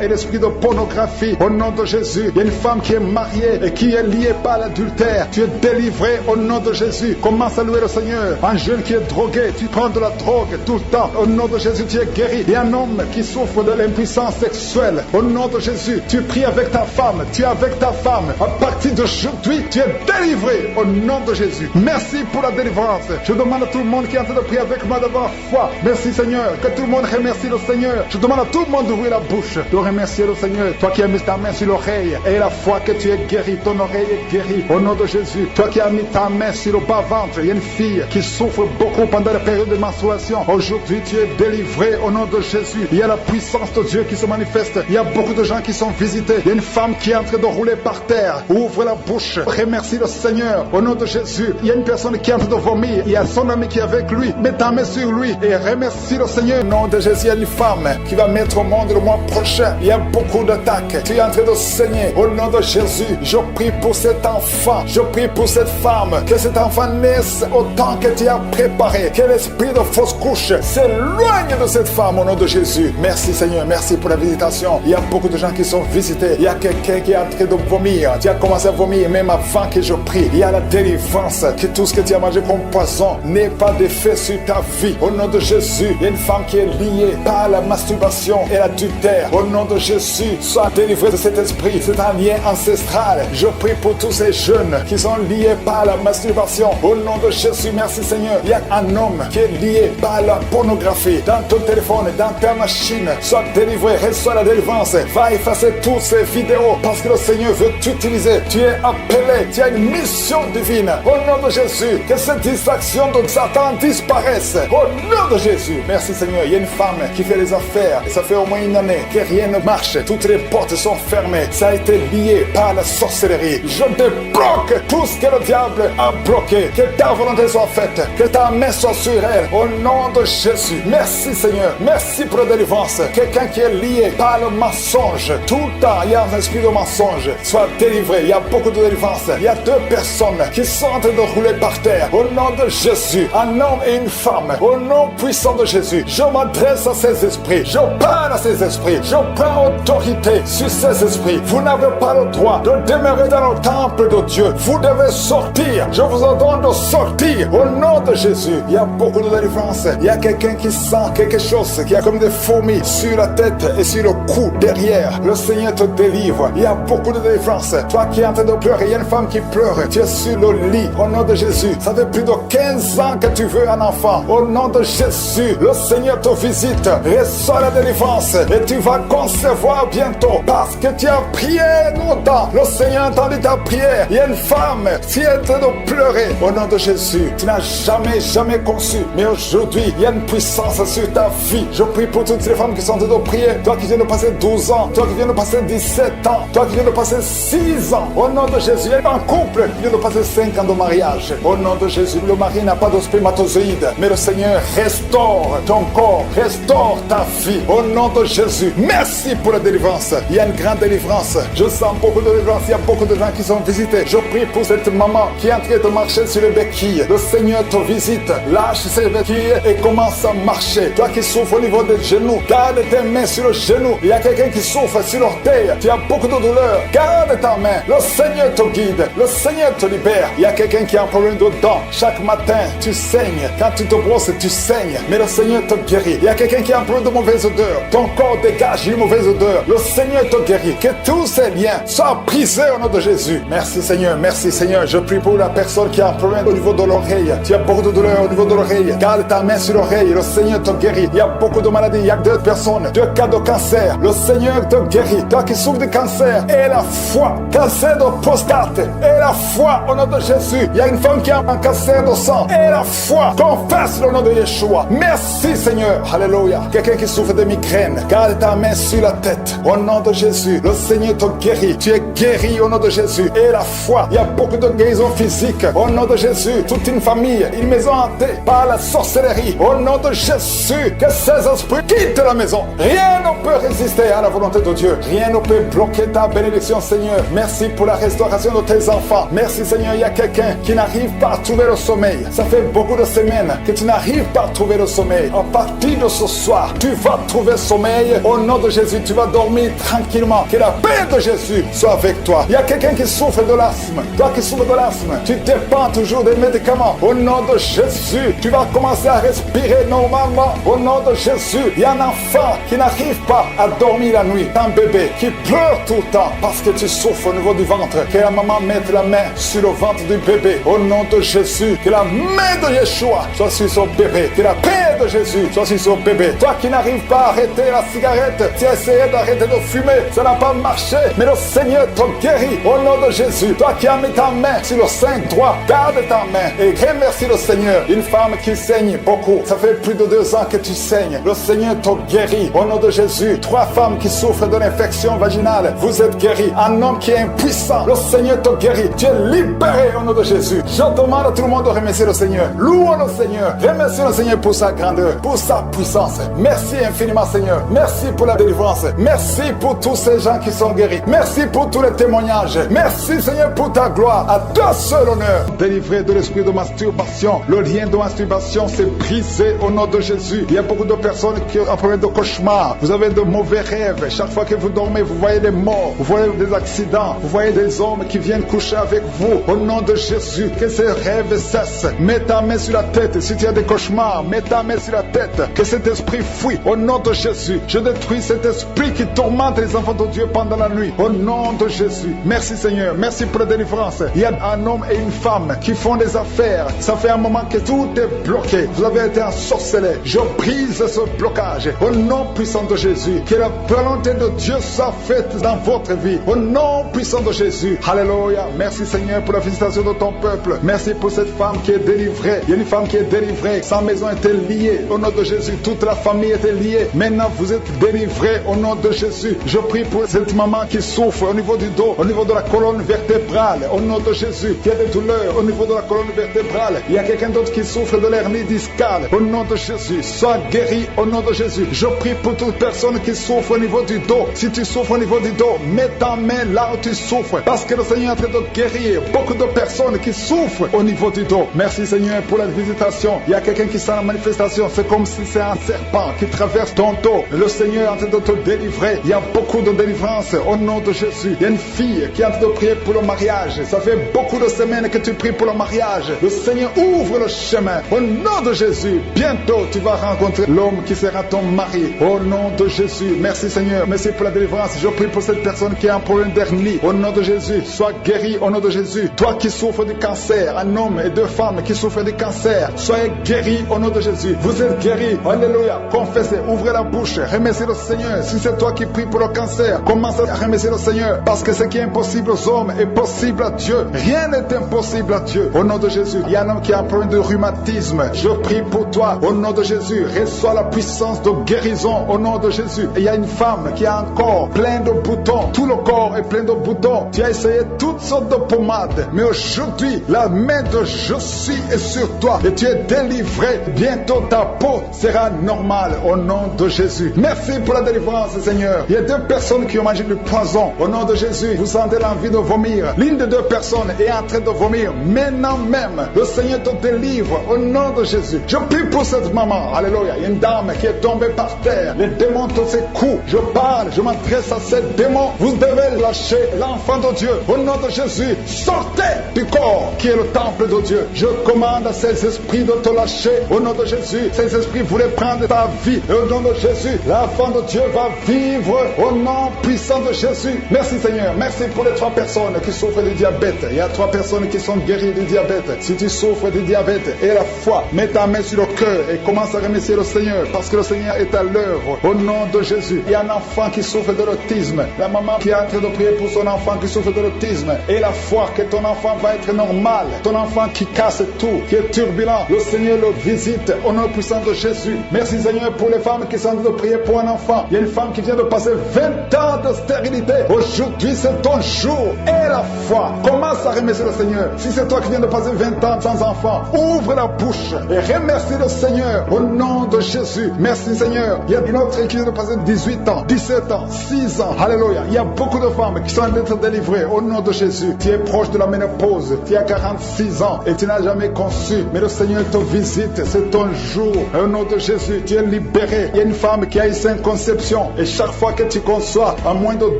et l'esprit de pornographie. Au nom de Jésus, il y a une femme qui est mariée et qui est liée par l'adultère. Tu es délivré au nom de Jésus. Commence à louer le Seigneur. Un jeune qui est drogué, tu prends de la drogue tout le temps. Au nom de Jésus, tu es guéri. Il y a un homme qui souffre de l'impuissance sexuelle. Au nom de Jésus, tu pries avec ta femme. Tu es avec ta femme. À partir d'aujourd'hui, tu es délivré au nom de Jésus. Merci pour la délivrance. Je demande à tout le monde qui est en train de prier avec moi d'avoir foi. Merci Seigneur. Que tout le monde remercie le Seigneur. Je demande à tout le monde d'ouvrir la bouche, de remercier le Seigneur. Toi qui as mis ta main sur l'oreille et la foi que tu es guéri. Ton oreille est guérie au nom de Jésus. Toi qui as mis ta main sur le bas-ventre, il y a une fille qui souffre beaucoup pendant la période de menstruation. Aujourd'hui, tu es délivré au nom de Jésus. Il y a la puissance de Dieu qui se manifeste. Il y a beaucoup de gens qui sont visités. Il y a une femme qui est en train de rouler par terre. Ouvre la bouche. Remercie le Seigneur au nom de Jésus. Il y a une personne qui est en train de vomir. Il y a son ami qui est avec lui. Mets ta main sur lui et remercie le Seigneur. Au nom de Jésus, il y a une femme qui va mettre au monde le mois prochain. Il y a beaucoup d'attaques. Tu es en train de saigner. Au nom de Jésus, je prie pour cet enfant. Je prie pour cette femme. Que cet enfant naisse au temps que tu as préparé. Que l'esprit de fausse couche s'éloigne de cette femme au nom de Jésus. Merci Seigneur, merci pour la visitation. Il y a beaucoup de gens qui sont visités. Il y a quelqu'un qui est en train de vomir. Tu as commencé à vomir même avant que je prie. Il y a la délivrance, que tout ce que tu as mangé comme poison n'ait pas d'effet sur ta vie. Au nom de Jésus, il y a une femme qui est liée par la masturbation et l'adultère. Au nom de Jésus, sois délivré de cet esprit. C'est un lien ancestral. Je prie pour tous ces jeunes qui sont liés par la masturbation. Au nom de Jésus, merci Seigneur. Il y a un homme qui est lié par la pornographie. Dans ton téléphone, dans ta machine, sois délivré, reçois la délivrance. Va effacer toutes ces vidéos parce que le Seigneur veut t'utiliser. Tu es appelé, tu as une mission divine. Au nom de Jésus, que cette distraction de Satan disparaisse. Au nom de Jésus, merci Seigneur. Il y a une femme qui fait les affaires et ça fait au moins une année que rien ne marche. Toutes les portes sont fermées. Ça a été lié par la sorcellerie. Je débloque tout ce que le diable a bloqué. Que ta volonté soit faite. Que ta main soit sur elle. Au nom de Jésus. Merci Seigneur. Merci pour la délivrance. Quelqu'un qui est lié par le mensonge. Tout le temps, il y a un esprit de mensonge. Soit délivré. Il y a beaucoup de délivrance. Il y a deux personnes qui sont en train de rouler par terre. Au nom de Jésus. Un homme et une femme. Au nom puissant de Jésus. Je m'adresse à ces esprits. Je parle à ces esprits. Je prends autorité sur ces esprits. Vous n'avez pas le droit de demeurer dans le temple de Dieu. Vous devez sortir. Je vous ordonne de sortir. Au nom de Jésus. Il y a beaucoup de délivrance. Il y a quelqu'un qui sent quelque chose qui a comme des fourmis sur la tête et sur le cou derrière. Le Seigneur te délivre. Il y a beaucoup de délivrance. Toi qui es en train de pleurer, il y a une femme qui pleure. Tu es sur le lit. Au nom de Jésus. Ça fait plus de 15 ans que tu veux un enfant. Au nom de Jésus, le Seigneur te visite. Reçois la délivrance et tu vas concevoir bientôt parce que tu as prié longtemps. Le Seigneur a entendu ta prière. Il y a une femme qui est en train de pleurer. Au nom de Jésus, tu n'as jamais conçu. Mais aujourd'hui, il y a une puissance sur ta vie. Je prie pour toutes les femmes qui sont en train de prier. Toi qui viens de passer 12 ans, toi qui viens de passer 17 ans, toi qui viens de passer 6 ans. Au nom de Jésus, il y a un couple qui vient de passer 5 ans de mariage. Au nom de Jésus, le mari n'a pas de spermatozoïde, mais le Seigneur restaure ton corps, restaure ta vie. Au nom de Jésus, merci pour la délivrance. Il y a une grande délivrance. Je sens beaucoup de délivrance. Il y a beaucoup de gens qui sont visités. Je prie pour cette maman qui est en train de marcher sur les béquilles. Le Seigneur te visite. Lâche ses béquilles et commence à marcher. Toi qui souffres au niveau des genoux, garde tes mains sur le genou. Il y a quelqu'un qui souffre sur l'orteil. Tu as beaucoup de douleur. Garde ta main. Le Seigneur te guide. Le Seigneur te libère. Il y a quelqu'un qui a un problème de dents. Chaque matin, tu saignes. Quand tu te brosses, tu saignes. Mais le Seigneur te guérit. Il y a quelqu'un qui a un problème de mauvaise odeur. Ton corps dégage une mauvaise odeur. Le Seigneur te guérit. Que tous ces liens soient brisés au nom de Jésus. Merci Seigneur. Merci Seigneur. Je prie pour la personne qui a un problème au niveau de l'oreille. Tu as beaucoup de douleur au niveau de l'oreille. Garde ta main sur l'oreille. Le Seigneur te guérit. Il y a beaucoup de maladies. Il y a 2 personnes. 2 cas de cancer. Le Seigneur te guérit. Toi qui souffres de cancer, et la foi. Cancer de prostate. Et la foi au nom de Jésus. Il y a une femme qui a un cancer de sang. Et la foi. Confesse le nom de Yeshua. Merci Seigneur. Alléluia. Quelqu'un qui souffre de migraine. Garde ta main sur la tête. Au nom de Jésus. Le Seigneur te guérit. Tu es guéri au nom de Jésus. Et la foi. Il y a beaucoup de guérisons physiques. Au nom de Jésus. Toute une famille. Une maison hantée par la sorcellerie. Au nom de Jésus. Que ces esprits quittent la maison. Rien ne peut résister à la volonté de Dieu. Rien ne peut bloquer ta bénédiction Seigneur. Merci pour la restauration de tes enfants. Merci Seigneur. Il y a quelqu'un qui n'arrive pas à trouver le sommeil. Ça fait beaucoup de semaines que tu n'arrives pas à trouver le sommeil. À partir de ce soir, tu vas trouver sommeil. Au nom de Jésus, tu vas dormir tranquillement. Que la paix de Jésus soit avec toi. Il y a quelqu'un qui souffre de l'asthme. Toi qui souffres de l'asthme, tu dépends toujours des médicaments. Au nom de Jésus, tu vas commencer à respirer normalement. Au nom de Jésus, il y a un enfant qui n'arrive pas à dormir la nuit. Un bébé qui pleure tout le temps parce que tu souffres au niveau du ventre. Que la maman mette la main sur le ventre du bébé. Au nom de Jésus, que la main de Yeshua soit sur son bébé. Que la paix de Jésus soit sur son bébé. Toi qui n'arrives pas à arrêter la cigarette, tu as essayé d'arrêter de fumer, ça n'a pas marché, mais le Seigneur te guérit. Au nom de Jésus, toi qui as mis ta main sur le sein droit, garde ta main et remercie le Seigneur. Une femme qui saigne beaucoup, ça fait plus de 2 ans que tu saignes. Le Seigneur te guérit. Au nom de Jésus, 3 femmes qui souffrent de l'infection vaginale, vous êtes guéris. Un homme qui est impuissant, le Seigneur te guérit. Tu es libéré au nom de Jésus. Je demande à tout le monde de remercier le Seigneur. Louons le Seigneur. Remercie le Seigneur pour sa grandeur, pour sa puissance. Merci infiniment Seigneur. Merci pour la délivrance. Merci pour tous ces gens qui sont guéris. Merci pour tous les témoignages. Merci Seigneur pour ta gloire. À toi seul honneur. délivré de l'esprit de masturbation. Le lien de masturbation s'est brisé au nom de Jésus. Il y a beaucoup de personnes qui ont un problème de cauchemar. Vous avez de mauvais rêves. Chaque fois que vous dormez, vous voyez des morts, vous voyez des accidents, vous voyez des hommes qui viennent coucher avec vous. Au nom de Jésus, que ces rêves cessent. Mets ta main sur la tête. Si tu as des cauchemars, mets ta main sur la tête. Que cet esprit fuit. Au nom de Jésus, je détruis cet esprit qui tourmente les enfants de Dieu pendant la nuit. Au nom de Jésus. Merci Seigneur. Merci pour la délivrance. Il y a un homme et une femme qui font des affaires. Ça fait un moment que tout est bloqué. Vous avez été ensorcelé. Je brise ce blocage. Au nom puissant de Jésus. Que la volonté de Dieu soit faite dans votre vie. Au nom puissant de Jésus. Alléluia. Merci Seigneur pour la visitation de ton peuple. Merci pour cette femme qui est délivrée. Il y a une femme qui est délivrée. Sa maison était liée. Au nom de Jésus. Toute la famille était liée. Maintenant vous êtes délivrés au nom de Jésus. Je prie pour cette maman qui souffre au niveau du dos, au niveau de la colonne vertébrale. Au nom de Jésus. Qui a des douleurs au niveau de la colonne vertébrale. Il y a quelqu'un d'autre qui souffre de l'hernie discale. Au nom de Jésus. Sois guéri au nom de Jésus. Je prie pour toute personne qui souffre au niveau du dos. Si tu souffres au niveau du dos, mets ta main là où tu souffres. Parce que le Seigneur est en train de guérir beaucoup de personnes qui souffrent au niveau du dos. Merci Seigneur pour la visitation. Il y a quelqu'un qui sent la manifestation. C'est comme si c'est un serpent qui traverse ton dos. Le Seigneur est en train de te délivrer. Il y a beaucoup de délivrance au nom de Jésus. Il y a une fille qui est en train de prier pour le mariage. Ça fait beaucoup de semaines que tu pries pour le mariage. Le Seigneur ouvre le chemin. Au nom de Jésus, bientôt tu vas rencontrer l'homme qui sera ton mari. Au nom de Jésus. Merci Seigneur. Merci pour la délivrance. Je prie pour cette personne qui a un problème d'hernie. Au nom de Jésus, sois guéri au nom de Jésus. Toi qui souffres du cancer, un homme et deux femmes qui souffrent du cancer, soyez guéris au nom de Jésus. Vous êtes guéris. Alléluia. Confessez, ouvrez la bouche, remerciez le Seigneur. Si c'est toi qui pries pour le cancer, commence à remercier le Seigneur. Parce que ce qui est impossible aux hommes est possible à Dieu. Rien n'est impossible à Dieu. Au nom de Jésus. Il y a un homme qui a un problème de rhumatisme. Je prie pour toi. Au nom de Jésus. Reçois la puissance de guérison au nom de Jésus. Et il y a une femme qui a un corps plein de boutons. Tout le corps est plein de boutons. Tu as essayé toutes sortes de pommades. Mais aujourd'hui, la main de je suis est sur toi. Et tu es délivré. Bientôt ta peau sera normale au nom de Jésus. Merci pour la délivrance, Seigneur. Il y a deux personnes qui ont mangé du poison. Au nom de Jésus, vous sentez l'envie de vomir. L'une des deux personnes est en train de vomir. Maintenant même, le Seigneur te délivre au nom de Jésus. Je prie pour cette maman. Alléluia. Il y a une dame qui est tombée par terre. Les démons te secouent. Je parle, je m'adresse à ces démons. Vous devez lâcher l'enfant de Dieu. Au nom de Jésus, sortez du corps qui est le temple de Dieu. Je commande à ces esprits de te lâcher. Au nom de Jésus, ces esprits voulaient prendre ta vie. Et au nom de Jésus, l'enfant de Dieu va vivre au nom puissant de Jésus. Merci Seigneur. Merci pour les 3 personnes qui souffrent du diabète. Il y a 3 personnes qui sont guéries du diabète. Si tu souffres du diabète et la foi, mets ta main sur le cœur et commence à remercier le Seigneur parce que le Seigneur est à l'œuvre. Au nom de Jésus. Il y a un enfant qui souffre de l'autisme. La maman qui est en train de prier pour son enfant qui souffre de l'autisme. Et la foi que ton enfant va être normal. Ton enfant qui casse tout, qui est turbulent. Le Seigneur le visite au nom puissant de Jésus. Merci Seigneur pour les femmes qui sont en train de prier pour un enfant. Il y a une femme qui vient de passer 20 ans de stérilité. Aujourd'hui c'est ton jour. Et la foi. Commence à remercier le Seigneur. Si c'est toi qui viens de passer 20 ans sans enfant, ouvre la bouche et remercie le Seigneur au nom de Jésus. Merci Seigneur. Il y a une autre qui vient de passer 18 ans, 17 ans, 6 ans. Alléluia. Il y a beaucoup de femmes qui sont en train d'être délivrées au nom de Jésus. Tu es proche de la ménopause. Tu as 46 ans et tu n'as jamais conçu. Mais le Seigneur te visite. C'est ton jour. Au nom de Jésus, tu es libéré. Il y a une femme qui a eu 5 conceptions. Et chaque fois que tu conçois, en moins de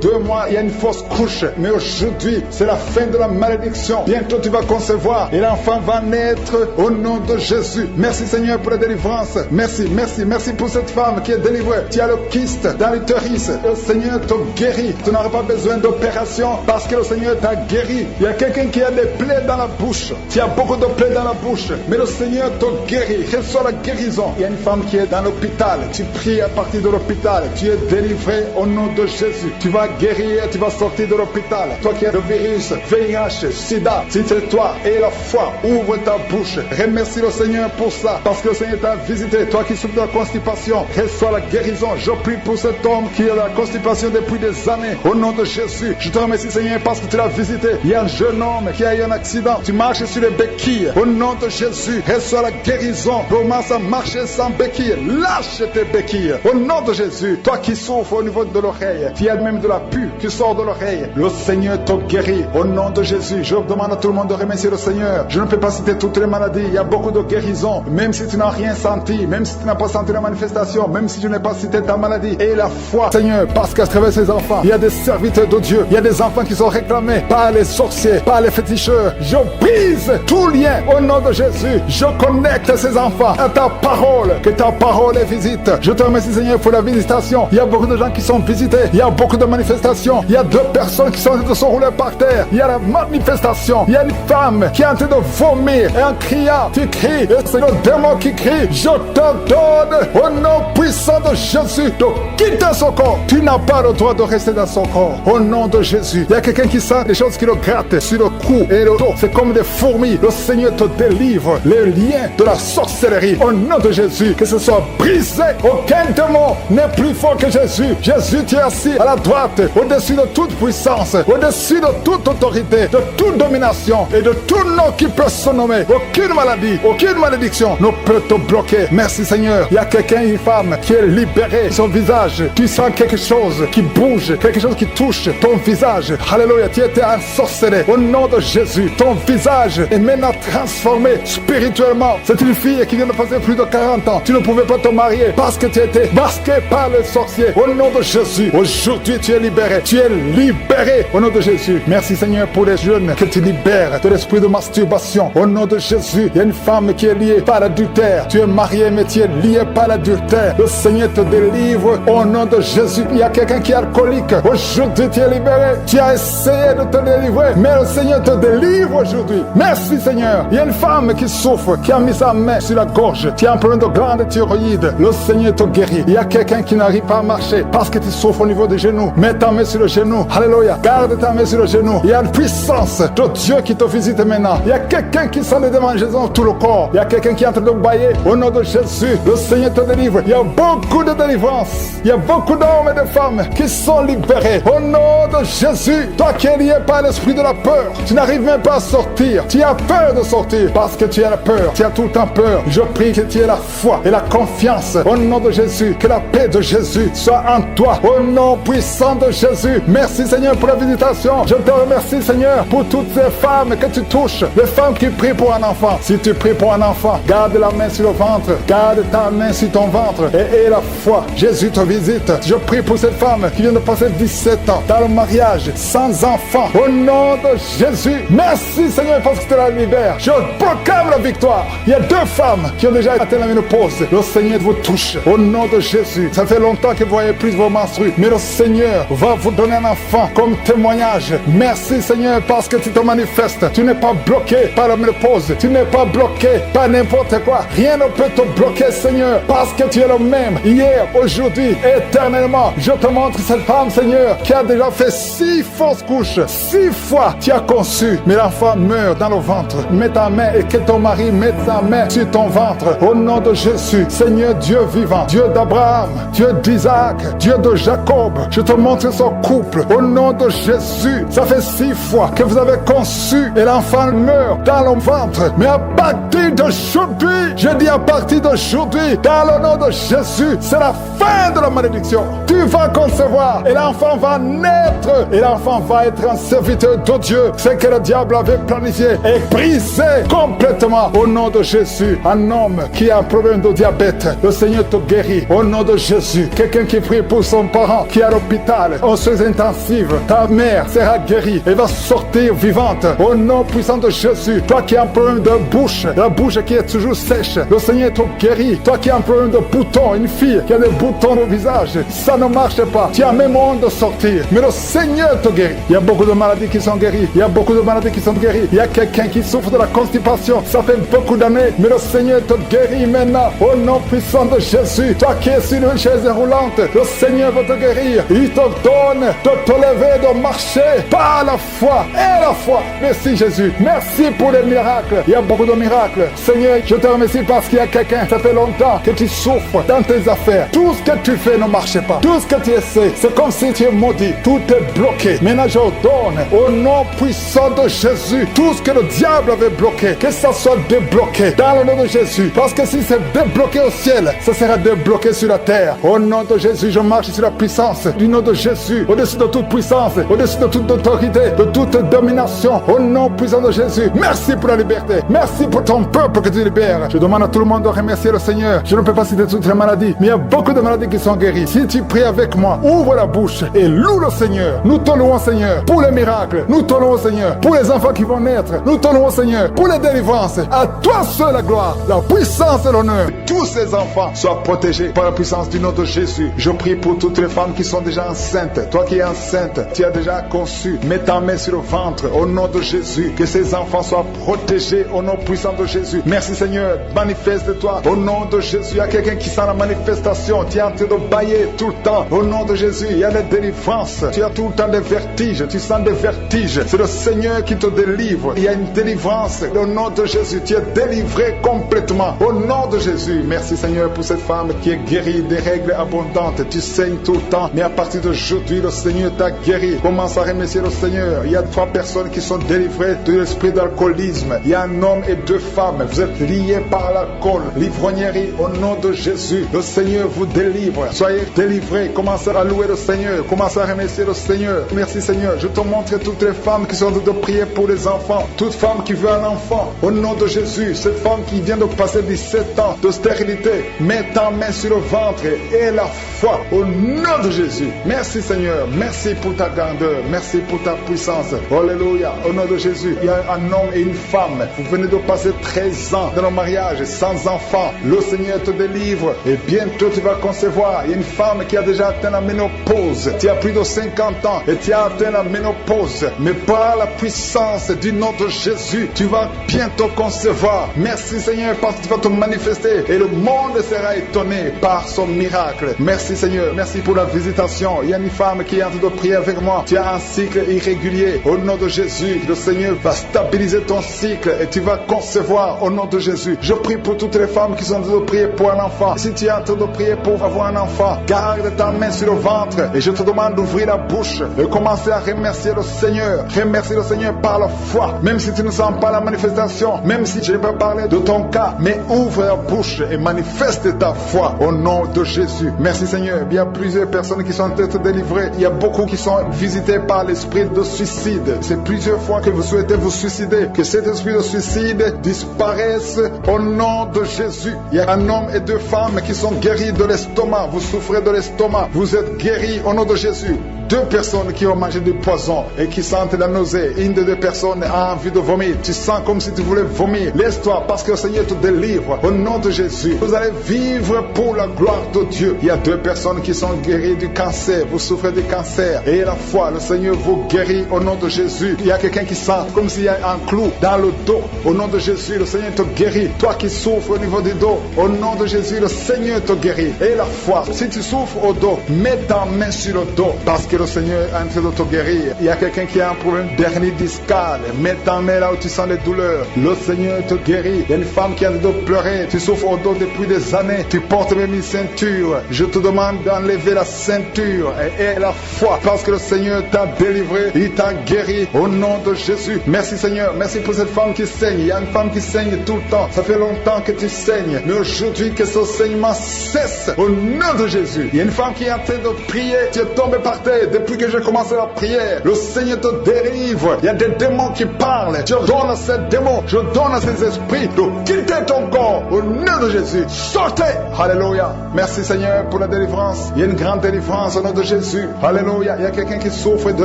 2 mois, il y a une fausse couche. Mais aujourd'hui, c'est la fin de la malédiction. Bientôt, tu vas concevoir. Et l'enfant va naître au nom de Jésus. Merci Seigneur pour la délivrance. Merci, merci, merci pour cette femme qui est délivrée. Tu as le kyste dans l'utérus. Le Seigneur te guérit. Tu n'auras pas besoin d'opération parce que le Seigneur t'a guéri. Il y a quelqu'un qui a des plaies dans la bouche. Tu as beaucoup de plaies dans la bouche. Mais le Seigneur te guérit. Reçois la guérison. Il y a une femme qui est dans l'hôpital. Tu pries à partir de l'hôpital. Tu es délivré au nom de Jésus. Tu vas guérir. Tu vas sortir de l'hôpital. Toi qui as le virus, VIH, SIDA, si c'est toi et la foi, ouvre ta bouche. Remercie le Seigneur pour ça. Parce que le Seigneur t'a visité. Toi qui souffres de la constipation, reçois la guérison. Je prie pour cet homme qui a la constipation depuis des années. Au nom de Jésus, je te remercie Seigneur parce que tu l'as visité. Il y a un jeune homme qui a eu un accident. Tu marches sur les béquilles. Au nom de Jésus, reçois la guérison. Commence à marcher sans béquilles. Lâche tes béquilles. Au nom de Jésus, toi qui souffres au niveau de l'oreille, tu as même de la pue qui sort de l'oreille. Le Seigneur te guérit. Au nom de Jésus, je demande à tout le monde de remercier le Seigneur. Je ne peux pas citer toutes les maladies. Il y a beaucoup de guérisons. Même si tu n'as rien senti, même si tu n'as pas senti la manifestation, même si je n'ai pas cité ta maladie. Et la foi, Seigneur, parce qu'à travers ces enfants, il y a des serviteurs de Dieu. Il y a des enfants qui sont réclamés par les sorciers, par les féticheurs. Je brise tout lien au nom de Jésus. Je connecte ces enfants à ta parole. Que ta parole les visite. Je te remercie, Seigneur, pour la visitation. Il y a beaucoup de gens qui sont visités. Il y a beaucoup de manifestations. Il y a 2 personnes qui sont en train de se rouler par terre. Il y a la manifestation. Il y a une femme qui est en train de vomir. Et en criant, tu cries. Et c'est le démon qui crie. Je t'ordonne au nom puissant de Jésus de quitter son corps. Tu n'as pas le droit de rester dans son corps. Au nom de Jésus. Il y a quelqu'un qui sent des choses qui le grattent sur le cou et le dos. C'est comme des fourmis. Le Seigneur te délivre les liens de la sorcellerie. Au nom de Jésus. Que ce soit brisé. Aucun démon n'est plus fort que Jésus. Jésus, tu es assis à la droite, au-dessus de toute puissance, au-dessus de toute autorité, de toute domination et de tout nom qui peut se nommer. Aucune maladie, aucune malédiction ne peut te bloquer. Merci Seigneur. Il y a quelqu'un, une femme qui est libérée. Son visage, tu sens quelque chose qui bouge, quelque chose qui touche ton visage. Alléluia, tu étais ensorcelé. Au nom de Jésus, ton visage est maintenant transformé spirituellement. C'est une fille qui vient de passer plus de 40 ans. Tu ne pouvais pas te marier parce que tu étais masqué par le sorcier. Au nom de Jésus, aujourd'hui tu es libéré. Tu es libéré au nom de Jésus. Merci Seigneur pour les jeunes que tu libères de l'esprit de masturbation. Au nom de Jésus, il y a une femme qui est liée par l'adultère. Tu es marié mais tu es lié par l'adultère. Le Seigneur te délivre au nom de Jésus. Il y a quelqu'un qui est alcoolique. Aujourd'hui tu es libéré. Tu as essayé de te délivrer, mais le Seigneur te délivre aujourd'hui. Merci Seigneur. Il y a une femme qui souffre, qui a mis sa main sur la gorge. Tu as un problème de glande thyroïde. Le Seigneur te guérit. Il y a quelqu'un qui n'arrive pas à marcher parce que tu souffres au niveau des genoux. Mets ta main sur le genou. Alléluia. Garde ta main sur le genou. Il y a une puissance de Dieu qui te visite maintenant. Il y a quelqu'un qui sent des démangeaisons tout le corps. Il y a quelqu'un qui est en train de bailler. Au nom de Jésus, le Seigneur te délivre. Il y a beaucoup de délivrance. Il y a beaucoup d'hommes et de femmes qui sont libérés. Au nom de Jésus, toi qui es lié par l'esprit de la peur, tu n'arrives même pas à sortir. Tu as peur de sortir parce que tu as la peur. Tu as tout le temps peur. Je prie que tu aies la foi et la confiance. Au nom de Jésus, que la paix de Jésus soit en toi. Au nom puissant de Jésus. Merci Seigneur pour la visitation. Je te remercie Seigneur pour toutes ces femmes que tu touches. Les femmes qui prient pour un enfant. Si tu pries pour un enfant, garde la main sur le ventre. Garde ta main sur ton ventre. Et aie la foi. Jésus te visite. Je prie pour cette femme qui vient de passer 17 ans dans le mariage, sans enfant. Au nom de Jésus. Merci Seigneur parce que tu la libères. Je proclame la victoire. Il y a 2 femmes qui ont déjà atteint la ménopause. Le Seigneur vous touche. Au nom de Jésus. Ça fait longtemps que vous voyez plus vos menstrues. Mais le Seigneur va vous donner un enfant comme témoignage. Merci Seigneur parce que tu te manifestes. Tu n'es pas bloqué par la ménopause. Tu n'es pas bloqué par n'importe quoi. Rien ne peut te bloquer Seigneur parce que tu es le même. Hier, aujourd'hui, éternellement. Je te montre cette femme Seigneur qui a déjà fait 6 fausses couches. 6 fois tu as conçu. Mais l'enfant meurt dans le ventre. Mets ta main et que ton mari mette sa main sur ton ventre. Au nom de Jésus. Seigneur Dieu vivant. Dieu d'Abraham. Dieu d'Isaac. Dieu de Jacob. Je te montre son couple. Au nom de Jésus. Ça fait 6 fois que vous avez conçu et l'enfant meurt dans le ventre. Mais à partir d'aujourd'hui, je dis à partir d'aujourd'hui, dans le nom de Jésus, c'est la fin de la malédiction. Tu vas concevoir et l'enfant va naître et l'enfant va être un serviteur de Dieu. Ce que le diable avait planifié est brisé complètement au nom de Jésus. Un homme qui a un problème de diabète, le Seigneur te guérit au nom de Jésus. Quelqu'un qui prie pour son parent qui est à l'hôpital, aux soins intensifs, ta mère sera guérie et va sortir vivante au nom puissant de Jésus. Toi qui as un problème de bouche, la bouche qui est toujours sèche, le Seigneur te guérit. Toi qui as un problème de boutons, une fille qui a des boutons au visage, ça ne marche pas. Tu as même honte de sortir, mais le Seigneur te guérit. Il y a beaucoup de maladies qui sont guéries. Il y a beaucoup de maladies qui sont guéries. Il y a quelqu'un qui souffre de la constipation. Ça fait beaucoup d'années, mais le Seigneur te guérit maintenant au nom puissant de Jésus. Toi qui es sur une chaise roulante, le Seigneur va te guérir. Il te donne de te lever, de marcher par la foi et la foi. Merci Jésus. Merci pour les miracles. Il y a beaucoup de miracles. Seigneur, je te remercie parce qu'il y a quelqu'un, ça fait longtemps que tu souffres dans tes affaires. Tout ce que tu fais ne marche pas. Tout ce que tu essaies, c'est comme si tu es maudit. Tout est bloqué. Maintenant, j'ordonne au nom puissant de Jésus, tout ce que le diable avait bloqué, que ça soit débloqué dans le nom de Jésus. Parce que si c'est débloqué au ciel, ça sera débloqué sur la terre. Au nom de Jésus, je marche sur la puissance du nom de Jésus, au-dessus de toute puissance, au-dessus de toute autorité, de toute domination. Au nom puissant de Jésus, merci pour la liberté. Merci pour ton peuple que tu libères. Je demande à tout le monde de remercier le Seigneur. Je ne peux pas citer toutes les maladies, mais il y a beaucoup de maladies qui sont guéries. Si tu pries avec moi, ouvre la bouche et loue le Seigneur. Nous te louons, Seigneur, pour les miracles. Nous te louons, Seigneur, pour les enfants qui vont naître. Nous te louons, Seigneur, pour les délivrances. À toi seul la gloire, la puissance et l'honneur. Tous ces enfants soient protégés par la puissance du nom de Jésus. Je prie pour toutes les femmes qui sont déjà enceintes. Toi qui es enceinte, tu as déjà conçu. Mets ta main sur le ventre au nom de Jésus. Que ces enfants soient protégés au nom puissant de Jésus. Merci Seigneur, manifeste-toi au nom de Jésus. Il y a quelqu'un qui sent la manifestation. Tu es en train de bailler tout le temps. Au nom de Jésus, il y a des délivrances. Tu as tout le temps des vertiges. Tu sens des vertiges. C'est le Seigneur qui te délivre. Il y a une délivrance. Au nom de Jésus, tu es délivré complètement. Au nom de Jésus, merci Seigneur pour cette femme qui est guérie des règles abondantes. Tu saignes tout le temps, mais à partir d'aujourd'hui, le Seigneur t'a guéri. Commence à remercier le Seigneur. Il y a 3 personnes qui sont délivrées de l'esprit d'alcoolisme. Il y a un homme et 2 femmes. Vous êtes liés par l'alcool, l'ivrognerie. Au nom de Jésus, le Seigneur vous délivre. Soyez délivrés. Commencez à louer le Seigneur. Commencez à remercier le Seigneur. Merci Seigneur. Je te montre toutes les femmes qui sont en train de prier pour les enfants. Toute femme qui veut un enfant. Au nom de Jésus, cette femme qui vient de passer 17 ans de stérilité, mets ta main sur le ventre et la foi. Au nom de Jésus. Merci Seigneur. Merci pour ta grandeur. Merci pour ta puissance. Alléluia. Au nom de Jésus, il y a un homme et une femme. Vous venez de passer 13 ans dans le mariage sans enfant. Le Seigneur te délivre et bientôt tu vas concevoir. Il y a une femme qui a déjà atteint la ménopause. Tu as plus de 50 ans et tu as atteint la ménopause. Mais par la puissance du nom de Jésus, tu vas bientôt concevoir. Merci Seigneur parce que tu vas te manifester et le monde sera étonné par son miracle. Merci Seigneur. Merci pour la visitation. Il y a une femme qui est en train de prier avec moi. Tu as un cycle irrégulier. Au nom de Jésus, le Seigneur va stabiliser ton cycle et tu vas concevoir au nom de Jésus. Je prie pour toutes les femmes qui sont en train de prier pour un enfant. Si tu es en train de prier pour avoir un enfant, garde ta main sur le ventre et je te demande d'ouvrir la bouche et commencer à remercier le Seigneur. Remercier le Seigneur par la foi. Même si tu ne sens pas la manifestation, même si je n'ai pas parlé de ton cas, mais ouvre la bouche et manifeste ta foi au nom de Jésus. Merci Seigneur. Il y a plusieurs personnes qui sont en train de délivrer. Il y a beaucoup qui sont visités par l'esprit de suicide. C'est plusieurs fois que vous souhaitez vous suicider. Que cet esprit de suicide disparaisse au nom de Jésus. Il y a un homme et 2 femmes qui sont guéris de l'estomac. Vous souffrez de l'estomac. Vous êtes guéris au nom de Jésus. 2 personnes qui ont mangé du poison et qui sentent la nausée. Une des 2 personnes a envie de vomir. Tu sens comme si tu voulais vomir. Laisse-toi parce que le Seigneur te délivre. Au nom de Jésus, vous allez vivre pour la gloire de Dieu. Il y a 2 personnes qui sont guéries du cancer. Vous souffrez du cancer. Et la foi, le Seigneur vous guérit au nom de Jésus. Il y a quelqu'un qui sent comme s'il y a un clou dans le dos. Au nom de Jésus, le Seigneur te guérit. Toi qui souffres au niveau du dos, au nom de Jésus, le Seigneur te guérit. Et la foi, si tu souffres au dos, mets ta main sur le dos parce que le Seigneur est en train de te guérir. Il y a quelqu'un qui a un problème d'hernie discale. Mets ta main là où tu sens les douleurs. Le Seigneur te guérit. Il y a une femme qui a en train de pleurer. Tu souffres au dos depuis des années. Tu portes même une ceinture. Je te demande d'enlever la ceinture et la foi parce que le Seigneur t'a délivré. Il t'a guéri au nom de Jésus. Merci Seigneur. Merci pour cette femme qui saigne. Il y a une femme qui saigne tout le temps. Ça fait longtemps que tu saignes. Mais aujourd'hui que ce saignement cesse au nom de Jésus. Il y a une femme qui est en train de prier. Tu es tombé par terre depuis que j'ai commencé la prière. Le Seigneur te délivre. Il y a des démons qui parlent. Je donne à ces démons, je donne à ces esprits de quitter ton corps au nom de Jésus. Sortez. Alléluia. Merci Seigneur pour la délivrance. Il y a une grande délivrance au nom de Jésus. Alléluia. Il y a quelqu'un qui souffre de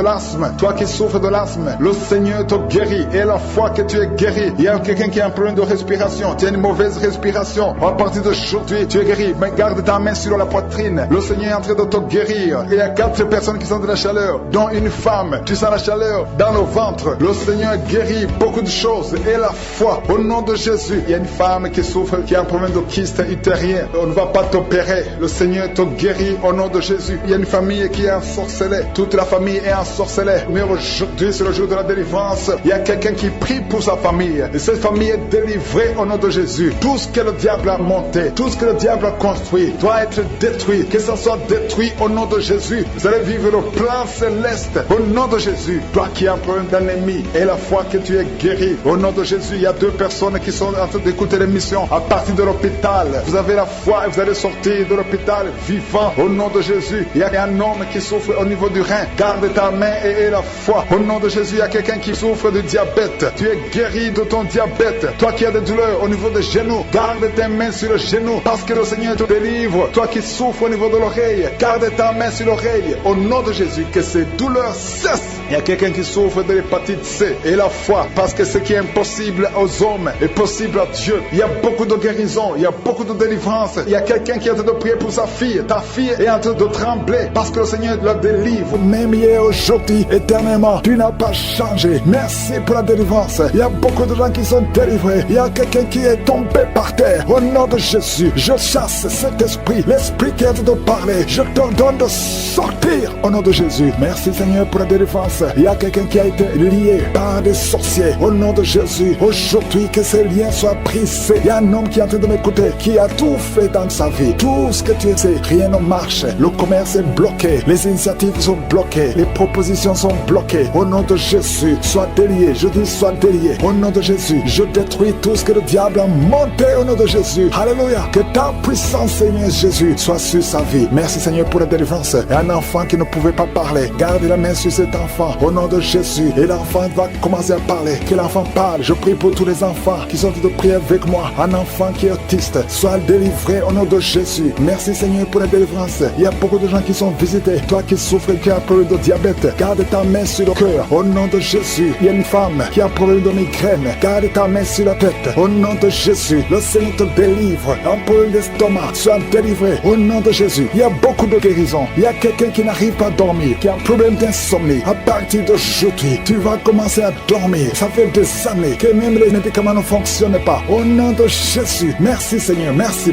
l'asthme. Toi qui souffres de l'asthme, le Seigneur te guérit. Et la foi que tu es guéri. Il y a quelqu'un qui a un problème de respiration. Tu as une mauvaise respiration. À partir d'aujourd'hui, tu es guéri. Mais garde ta main sur la poitrine. Le Seigneur est en train de te guérir. Il y a 4 personnes qui sont sens de la chaleur dans une femme, tu sens la chaleur dans le ventre. Le Seigneur guérit beaucoup de choses et la foi au nom de Jésus. Il y a une femme qui souffre, qui a un problème de kyste utérien. On ne va pas t'opérer. Le Seigneur te guérit au nom de Jésus. Il y a une famille qui est ensorcelée. Toute la famille est ensorcelée. Mais aujourd'hui, c'est le jour de la délivrance. Il y a quelqu'un qui prie pour sa famille. Et cette famille est délivrée au nom de Jésus. Tout ce que le diable a monté, tout ce que le diable a construit doit être détruit. Que ça soit détruit au nom de Jésus. Vous allez vivre le plan céleste au nom de Jésus. Toi qui as un problème d'ennemi et la foi que tu es guéri au nom de Jésus. Il y a 2 personnes qui sont en train d'écouter l'émission à partir de l'hôpital. Vous avez la foi et vous allez sortir de l'hôpital vivant au nom de Jésus. Il y a un homme qui souffre au niveau du rein. Garde ta main et aie la foi au nom de Jésus. Il y a quelqu'un qui souffre de diabète. Tu es guéri de ton diabète. Toi qui as des douleurs au niveau des genoux, garde tes mains sur le genou parce que le Seigneur te délivre. Toi qui souffres au niveau de l'oreille, garde ta main sur l'oreille au nom de Jésus. Que ces douleurs cessent. Il y a quelqu'un qui souffre de l'hépatite C et la foi parce que ce qui est impossible aux hommes est possible à Dieu. Il y a beaucoup de guérison, il y a beaucoup de délivrance. Il y a quelqu'un qui est en train de prier pour sa fille. Ta fille est en train de trembler parce que le Seigneur la délivre. Même hier, aujourd'hui, éternellement, tu n'as pas changé. Merci pour la délivrance. Il y a beaucoup de gens qui sont délivrés. Il y a quelqu'un qui est tombé par terre. Au nom de Jésus, je chasse cet esprit, l'esprit qui est en train de parler. Je t'ordonne de sortir au nom de Jésus. Merci Seigneur pour la délivrance. Il y a quelqu'un qui a été lié par des sorciers. Au nom de Jésus, aujourd'hui que ces liens soient brisés. Il y a un homme qui est en train de m'écouter, qui a tout fait dans sa vie. Tout ce que tu sais, rien ne marche. Le commerce est bloqué. Les initiatives sont bloquées. Les propositions sont bloquées. Au nom de Jésus, sois délié. Je dis sois délié. Au nom de Jésus, je détruis tout ce que le diable a monté au nom de Jésus. Alléluia. Que ta puissance, Seigneur Jésus, soit sur sa vie. Merci Seigneur pour la délivrance. Et un enfant qui ne pouvait pas parler, garde la main sur cet enfant. Au nom de Jésus. Et l'enfant va commencer à parler. Que l'enfant parle. Je prie pour tous les enfants qui sont en train de prier avec moi. Un enfant qui est autiste, soit délivré au nom de Jésus. Merci Seigneur pour la délivrance. Il y a beaucoup de gens qui sont visités. Toi qui souffres, qui as un problème de diabète, garde ta main sur le cœur. Au nom de Jésus. Il y a une femme qui a un problème de migraine. Garde ta main sur la tête. Au nom de Jésus. Le Seigneur te délivre. Un problème d'estomac, sois délivré. Au nom de Jésus. Il y a beaucoup de guérisons. Il y a quelqu'un qui n'arrive pas à dormir, qui a un problème d'insomnie. À partir d'aujourd'hui, tu vas commencer à dormir. Ça fait des années que même les médicaments ne fonctionnent pas. Au nom de Jésus. Merci Seigneur. Merci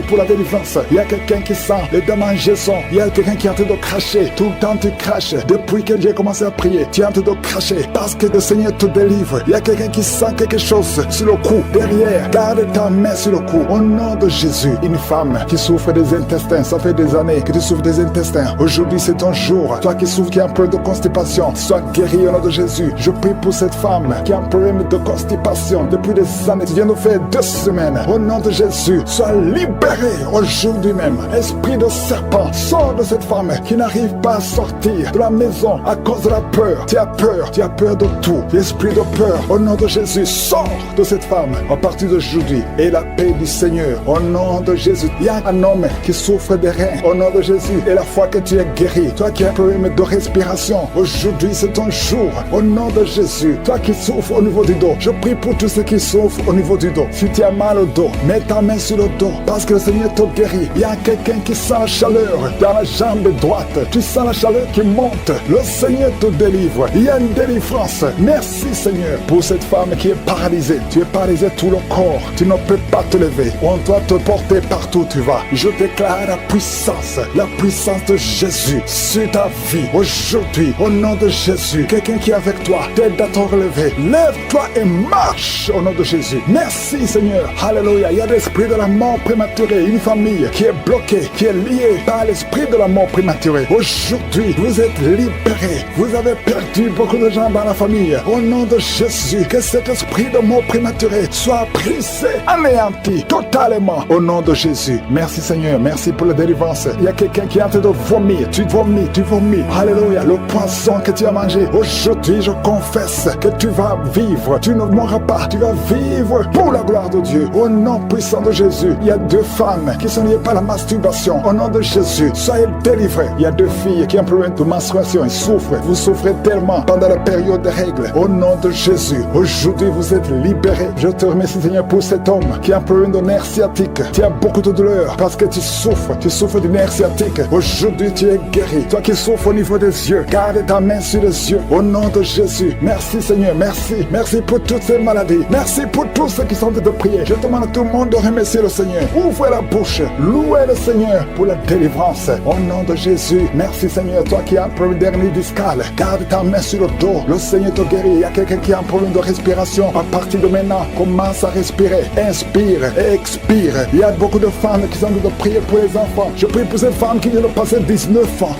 pour la délivrance. Il y a quelqu'un qui sent les démangeaisons. Il y a quelqu'un qui est en train de cracher. Tout le temps tu craches. Depuis que j'ai commencé à prier, tu es en train de cracher parce que le Seigneur te délivre. Il y a quelqu'un qui sent quelque chose sur le cou, derrière. Garde ta main sur le cou. Au nom de Jésus. Une femme qui souffre des intestins. Ça fait des années que tu souffres des intestins. Aujourd'hui c'est ton jour. Toi qui souffres, qui a un problème de constipation, sois guéri au nom de Jésus. Je prie pour cette femme qui a un problème de constipation depuis des années. Tu viens de faire 2 semaines. Au nom de Jésus, sois libéré aujourd'hui même. Esprit de serpent, sors de cette femme qui n'arrive pas à sortir de la maison à cause de la peur. Tu as peur de tout. Esprit de peur, au nom de Jésus, sors de cette femme à partir d'aujourd'hui. Et la paix du Seigneur, au nom de Jésus. Il y a un homme qui souffre des reins, au nom de Jésus. Et la fois que tu es guéri, toi qui as un problème de respiration, aujourd'hui c'est ton jour, au nom de Jésus. Toi qui souffres au niveau du dos, je prie pour tous ceux qui souffrent au niveau du dos. Si tu as mal au dos, mets ta main sur le dos, parce que le Seigneur te guérit. Il y a quelqu'un qui sent la chaleur dans la jambe droite. Tu sens la chaleur qui monte. Le Seigneur te délivre. Il y a une délivrance. Merci Seigneur pour cette femme qui est paralysée. Tu es paralysé tout le corps. Tu ne peux pas te lever. On doit te porter partout où tu vas. Je déclare la puissance de Jésus sur ta vie aujourd'hui. Au nom de Jésus, quelqu'un qui est avec toi, t'aide à te relever. Lève-toi et marche au nom de Jésus. Merci Seigneur. Alléluia. Il y a l'esprit de la mort prématurée. Une famille qui est bloquée, qui est liée par l'esprit de la mort prématurée. Aujourd'hui, vous êtes libérés. Vous avez perdu beaucoup de gens dans la famille. Au nom de Jésus, que cet esprit de mort prématurée soit brisé, anéanti totalement. Au nom de Jésus. Merci Seigneur. Merci pour la délivrance. Il y a quelqu'un qui est en train de vomir. Tu vomis. Alléluia. Le poisson que tu as mangé. Aujourd'hui, je confesse que tu vas vivre. Tu ne mourras pas. Tu vas vivre pour la gloire de Dieu. Au nom puissant de Jésus. Il y a 2 femmes qui sont liées par la masturbation. Au nom de Jésus, soyez délivrés. Il y a 2 filles qui ont un problème de menstruation. Ils souffrent. Vous souffrez tellement pendant la période des règles. Au nom de Jésus, aujourd'hui, vous êtes libérés. Je te remercie, Seigneur, pour cet homme qui a un problème de nerf sciatique. Tu as beaucoup de douleur parce que tu souffres. Tu souffres du nerf sciatique. Aujourd'hui, tu es guéri. guéris. Toi qui souffres au niveau des yeux, garde ta main sur les yeux. Au nom de Jésus. Merci Seigneur, merci. Merci pour toutes ces maladies. Merci pour tous ceux qui sont de prier. Je demande à tout le monde de remercier le Seigneur. Ouvrez la bouche. Louez le Seigneur pour la délivrance. Au nom de Jésus. Merci Seigneur. Toi qui as un problème d'hernie discale, garde ta main sur le dos. Le Seigneur te guérit. Il y a quelqu'un qui a un problème de respiration. À partir de maintenant, commence à respirer. Inspire et expire. Il y a beaucoup de femmes qui sont de prier pour les enfants. Je prie pour ces femmes qui viennent de passer 19 ans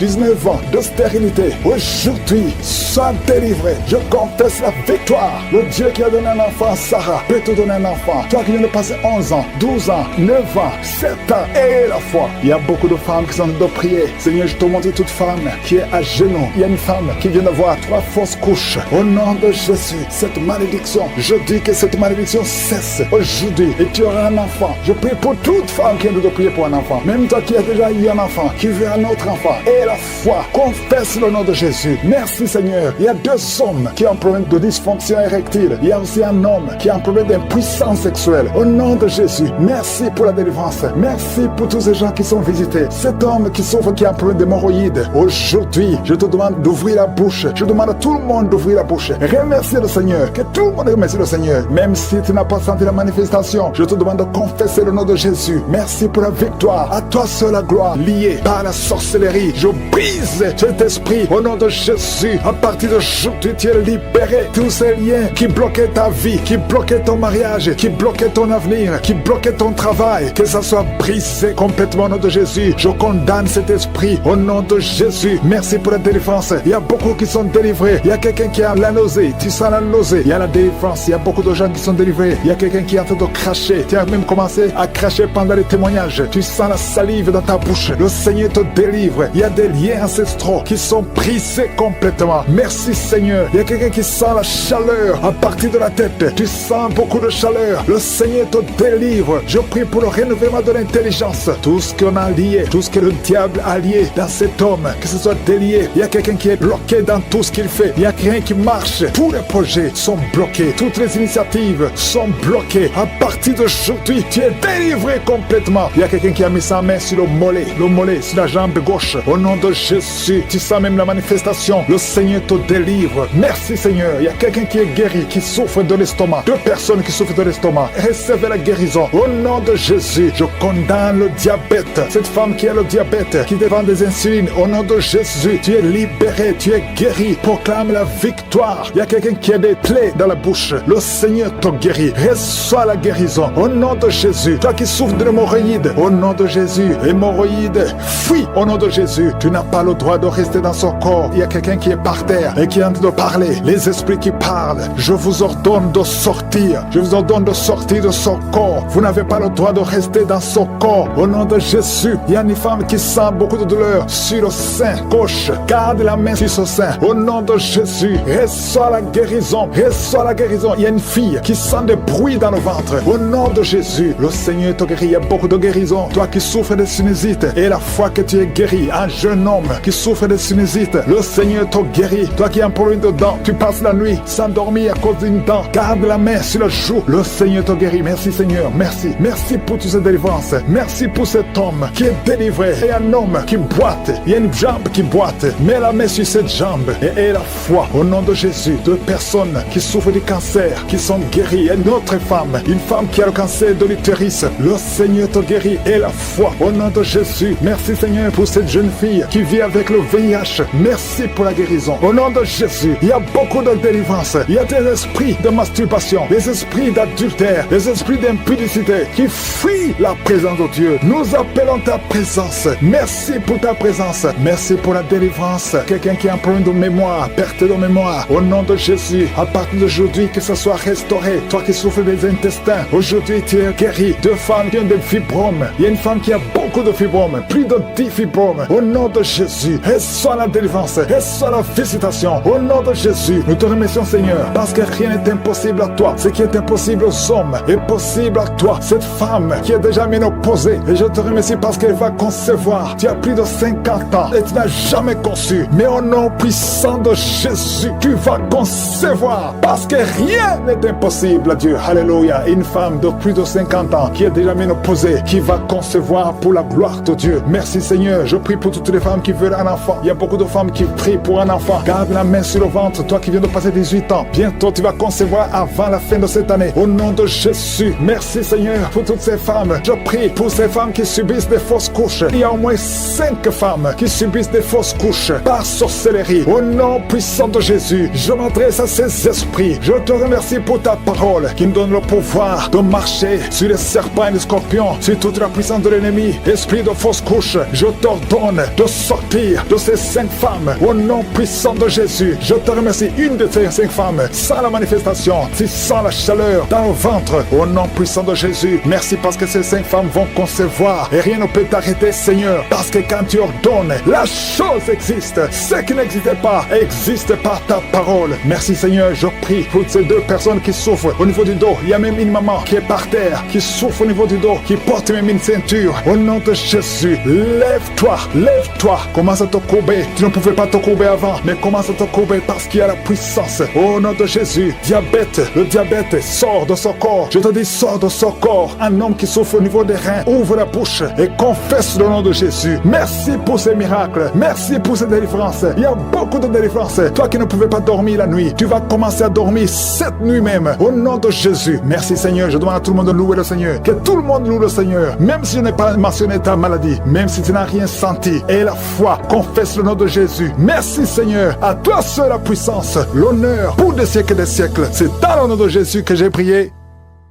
de stérilité. Aujourd'hui, sois délivré. Je confesse la victoire. Le Dieu qui a donné un enfant à Sarah peut te donner un enfant. Toi qui viens de passer 11 ans, 12 ans, 9 ans, 7 ans, et la foi. Il y a beaucoup de femmes qui sont de prier. Seigneur, je te montre toute femme qui est à genoux. Il y a une femme qui vient d'avoir 3 fausses couches. Au nom de Jésus, cette malédiction, je dis que cette malédiction cesse aujourd'hui et tu auras un enfant. Je prie pour toute femme qui vient de prier pour un enfant. Même toi qui as déjà eu un enfant, qui veut un autre enfant. Et la foi, confesse le nom de Jésus. Merci Seigneur. Il y a 2 hommes qui ont un problème de dysfonction érectile. Il y a aussi un homme qui a un problème d'impuissance sexuelle. Au nom de Jésus, merci pour la délivrance. Merci pour tous ces gens qui sont visités. Cet homme qui souffre, qui a un problème d'hémorroïdes. Aujourd'hui, je te demande d'ouvrir la bouche. Je demande à tout le monde d'ouvrir la bouche. Remercie le Seigneur. Que tout le monde remercie le Seigneur. Même si tu n'as pas senti la manifestation, je te demande de confesser le nom de Jésus. Merci pour la victoire. À toi seul la gloire. Lié par la sorcellerie, je brise cet esprit au nom de Jésus. À partir d'aujourd'hui, tu es libéré. Tous ces liens qui bloquaient ta vie, qui bloquaient ton mariage, qui bloquaient ton avenir, qui bloquaient ton travail, que ça soit brisé complètement au nom de Jésus. Je condamne cet esprit au nom de Jésus. Merci pour la délivrance. Il y a beaucoup qui sont délivrés. Il y a quelqu'un qui a la nausée. Tu sens la nausée. Il y a la délivrance. Il y a beaucoup de gens qui sont délivrés. Il y a quelqu'un qui est en train de cracher. Tu as même commencé à cracher pendant les témoignages. Tu sens la salive dans ta bouche. Le Seigneur te délivre. Il y a des liens ancestraux qui sont brisés complètement. Merci Seigneur. Il y a quelqu'un qui sent la chaleur à partir de la tête. Tu sens beaucoup de chaleur. Le Seigneur te délivre. Je prie pour le renouvellement de l'intelligence. Tout ce qu'on a lié, tout ce que le diable a lié dans cet homme, que ce soit délié. Il y a quelqu'un qui est bloqué dans tout ce qu'il fait. Il y a rien qui marche. Tous les projets sont bloqués. Toutes les initiatives sont bloquées. À partir d'aujourd'hui, tu es délivré complètement. Il y a quelqu'un qui a mis sa main sur le mollet sur la jambe gauche. Au nom de Jésus, tu sens même la manifestation. Le Seigneur te délivre. Merci Seigneur. Il y a quelqu'un qui est guéri, qui souffre de l'estomac. 2 personnes qui souffrent de l'estomac. Recevez la guérison. Au nom de Jésus, je condamne le diabète. Cette femme qui a le diabète, qui dépend des insulines. Au nom de Jésus, tu es libéré, tu es guéri. Proclame la victoire. Il y a quelqu'un qui a des plaies dans la bouche. Le Seigneur te guérit. Reçois la guérison. Au nom de Jésus. Toi qui souffres de l'hémorroïde. Au nom de Jésus. Hémorroïde, fuis. Au nom de Jésus. Tu n'as pas le droit de rester dans son corps. Il y a quelqu'un qui est par terre et qui est en train de parler. Les esprits qui parlent. Je vous ordonne de sortir. Je vous ordonne de sortir de son corps. Vous n'avez pas le droit de rester dans son corps. Au nom de Jésus. Il y a une femme qui sent beaucoup de douleur sur le sein gauche. Garde la main sur ce sein. Au nom de Jésus. Reçois la guérison. Reçois la guérison. Il y a une fille qui sent des bruits dans le ventre. Au nom de Jésus. Le Seigneur te guérit. Il y a beaucoup de guérison. Toi qui souffres de sinusite et la foi que tu es guéri. Un jeune homme qui souffre de sinusite. Le Seigneur te guérit. Toi qui as un problème de dents. Tu passes la nuit sans dormir à cause d'une dent. Garde la main sur le joue. Le Seigneur te guérit. Merci Seigneur. Merci. Merci pour toutes ces délivrances. Merci pour cet homme qui est délivré. Et un homme qui boite. Il y a une jambe qui boite. Mets la main sur cette jambe et aie la foi. Au nom de Jésus. 2 personnes qui souffrent du cancer, qui sont guéries. Et une autre femme. Une femme qui a le cancer de l'utérus. Le Seigneur te guérit. Et la foi. Au nom de Jésus. Merci Seigneur pour cette jeune fille qui vit avec le VIH. Merci pour la guérison. Au nom de Jésus. Il y a beaucoup de délivrance. Il y a des esprits de masturbation, des esprits d'adultère, des esprits d'impudicité qui fuient la présence de Dieu. Nous appelons ta présence. Merci pour ta présence. Merci pour la délivrance. Quelqu'un qui a un problème de mémoire, perte de mémoire. Au nom de Jésus, à partir d'aujourd'hui, que ce soit restauré. Toi qui souffres des intestins, aujourd'hui tu es guéri. 2 femmes qui ont des fibromes. Il y a une femme qui a beaucoup de fibromes, plus de 10 fibromes. Au nom de Jésus, reçois la délivrance, reçois la visitation. Au nom de Jésus, nous te remercions Seigneur, parce que rien n'est impossible à toi. Ce qui est impossible aux hommes est possible à toi. Cette femme qui est déjà ménopausée, et je te remercie parce qu'elle va concevoir. Tu as plus de 50 ans et tu n'as jamais conçu. Mais au nom puissant de Jésus, tu vas concevoir, parce que rien n'est impossible à Dieu. Alléluia. Une femme de plus de 50 ans qui est déjà ménopausée, qui va concevoir pour la gloire de Dieu. Merci Seigneur. Je prie pour toutes les femmes qui veulent un enfant. Il y a beaucoup de femmes qui prient pour un enfant. Garde la main sur le ventre, toi qui viens de passer 18 ans. Bientôt, tu vas concevoir avant la fin de cette année. Au nom de Jésus, merci Seigneur pour toutes ces femmes. Je prie pour ces femmes qui subissent des fausses couches. Il y a au moins 5 femmes qui subissent des fausses couches par sorcellerie. Au nom puissant de Jésus, je m'adresse à ces esprits. Je te remercie pour ta parole qui me donne le pouvoir de marcher sur les serpents et les scorpions, sur toute la puissance de l'ennemi. Esprit de fausse couche, je t'ordonne de sortir de ces 5 femmes. Au nom puissant de Jésus, je te remercie. Une de ces 5 femmes, sans la manifestation, si sans la chaleur dans le ventre, au nom puissant de Jésus, merci parce que ces 5 femmes vont concevoir et rien ne peut t'arrêter, Seigneur, parce que quand tu ordonnes, la chose existe. Ce qui n'existait pas existe par ta parole. Merci Seigneur, je prie pour ces 2 personnes qui souffrent au niveau du dos. Il y a même une maman qui est par terre, qui souffre au niveau du dos, qui porte même une ceinture. Au nom de Jésus, lève-toi, lève-toi. Commence à te courber. Tu ne pouvais pas te courber avant, mais commence à te courber parce qu'il y a la puissance. Au nom de Jésus, diabète, le diabète sort de son corps. Je te dis, sort de son corps. Un homme qui souffre au niveau des reins, ouvre la bouche et confesse le nom de Jésus. Merci pour ces miracles. Merci pour ces délivrances. Il y a beaucoup de délivrances. Toi qui ne pouvais pas dormir la nuit, tu vas commencer à dormir cette nuit même. Au nom de Jésus. Merci Seigneur. Je demande à tout le monde de louer le Seigneur. Que tout le monde loue le Seigneur. Même si je n'ai pas mentionné ta maladie, même si tu n'as rien senti. Et la foi, confesse le nom de Jésus. Merci Seigneur. À toi seul la puissance, l'honneur pour des siècles et des siècles. C'est dans le nom de Jésus que j'ai prié.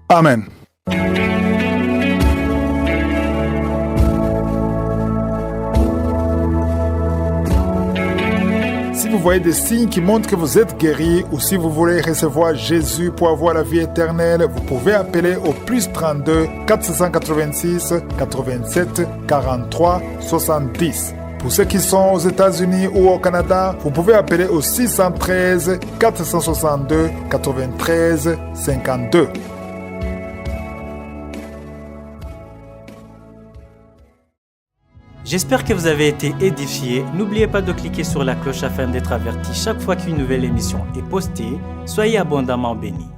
Amen. Si vous voyez des signes qui montrent que vous êtes guéri ou si vous voulez recevoir Jésus pour avoir la vie éternelle, vous pouvez appeler au plus 32 486 87 43 70. Pour ceux qui sont aux États-Unis ou au Canada, vous pouvez appeler au 613 462 93 52. J'espère que vous avez été édifiés. N'oubliez pas de cliquer sur la cloche afin d'être averti chaque fois qu'une nouvelle émission est postée. Soyez abondamment bénis.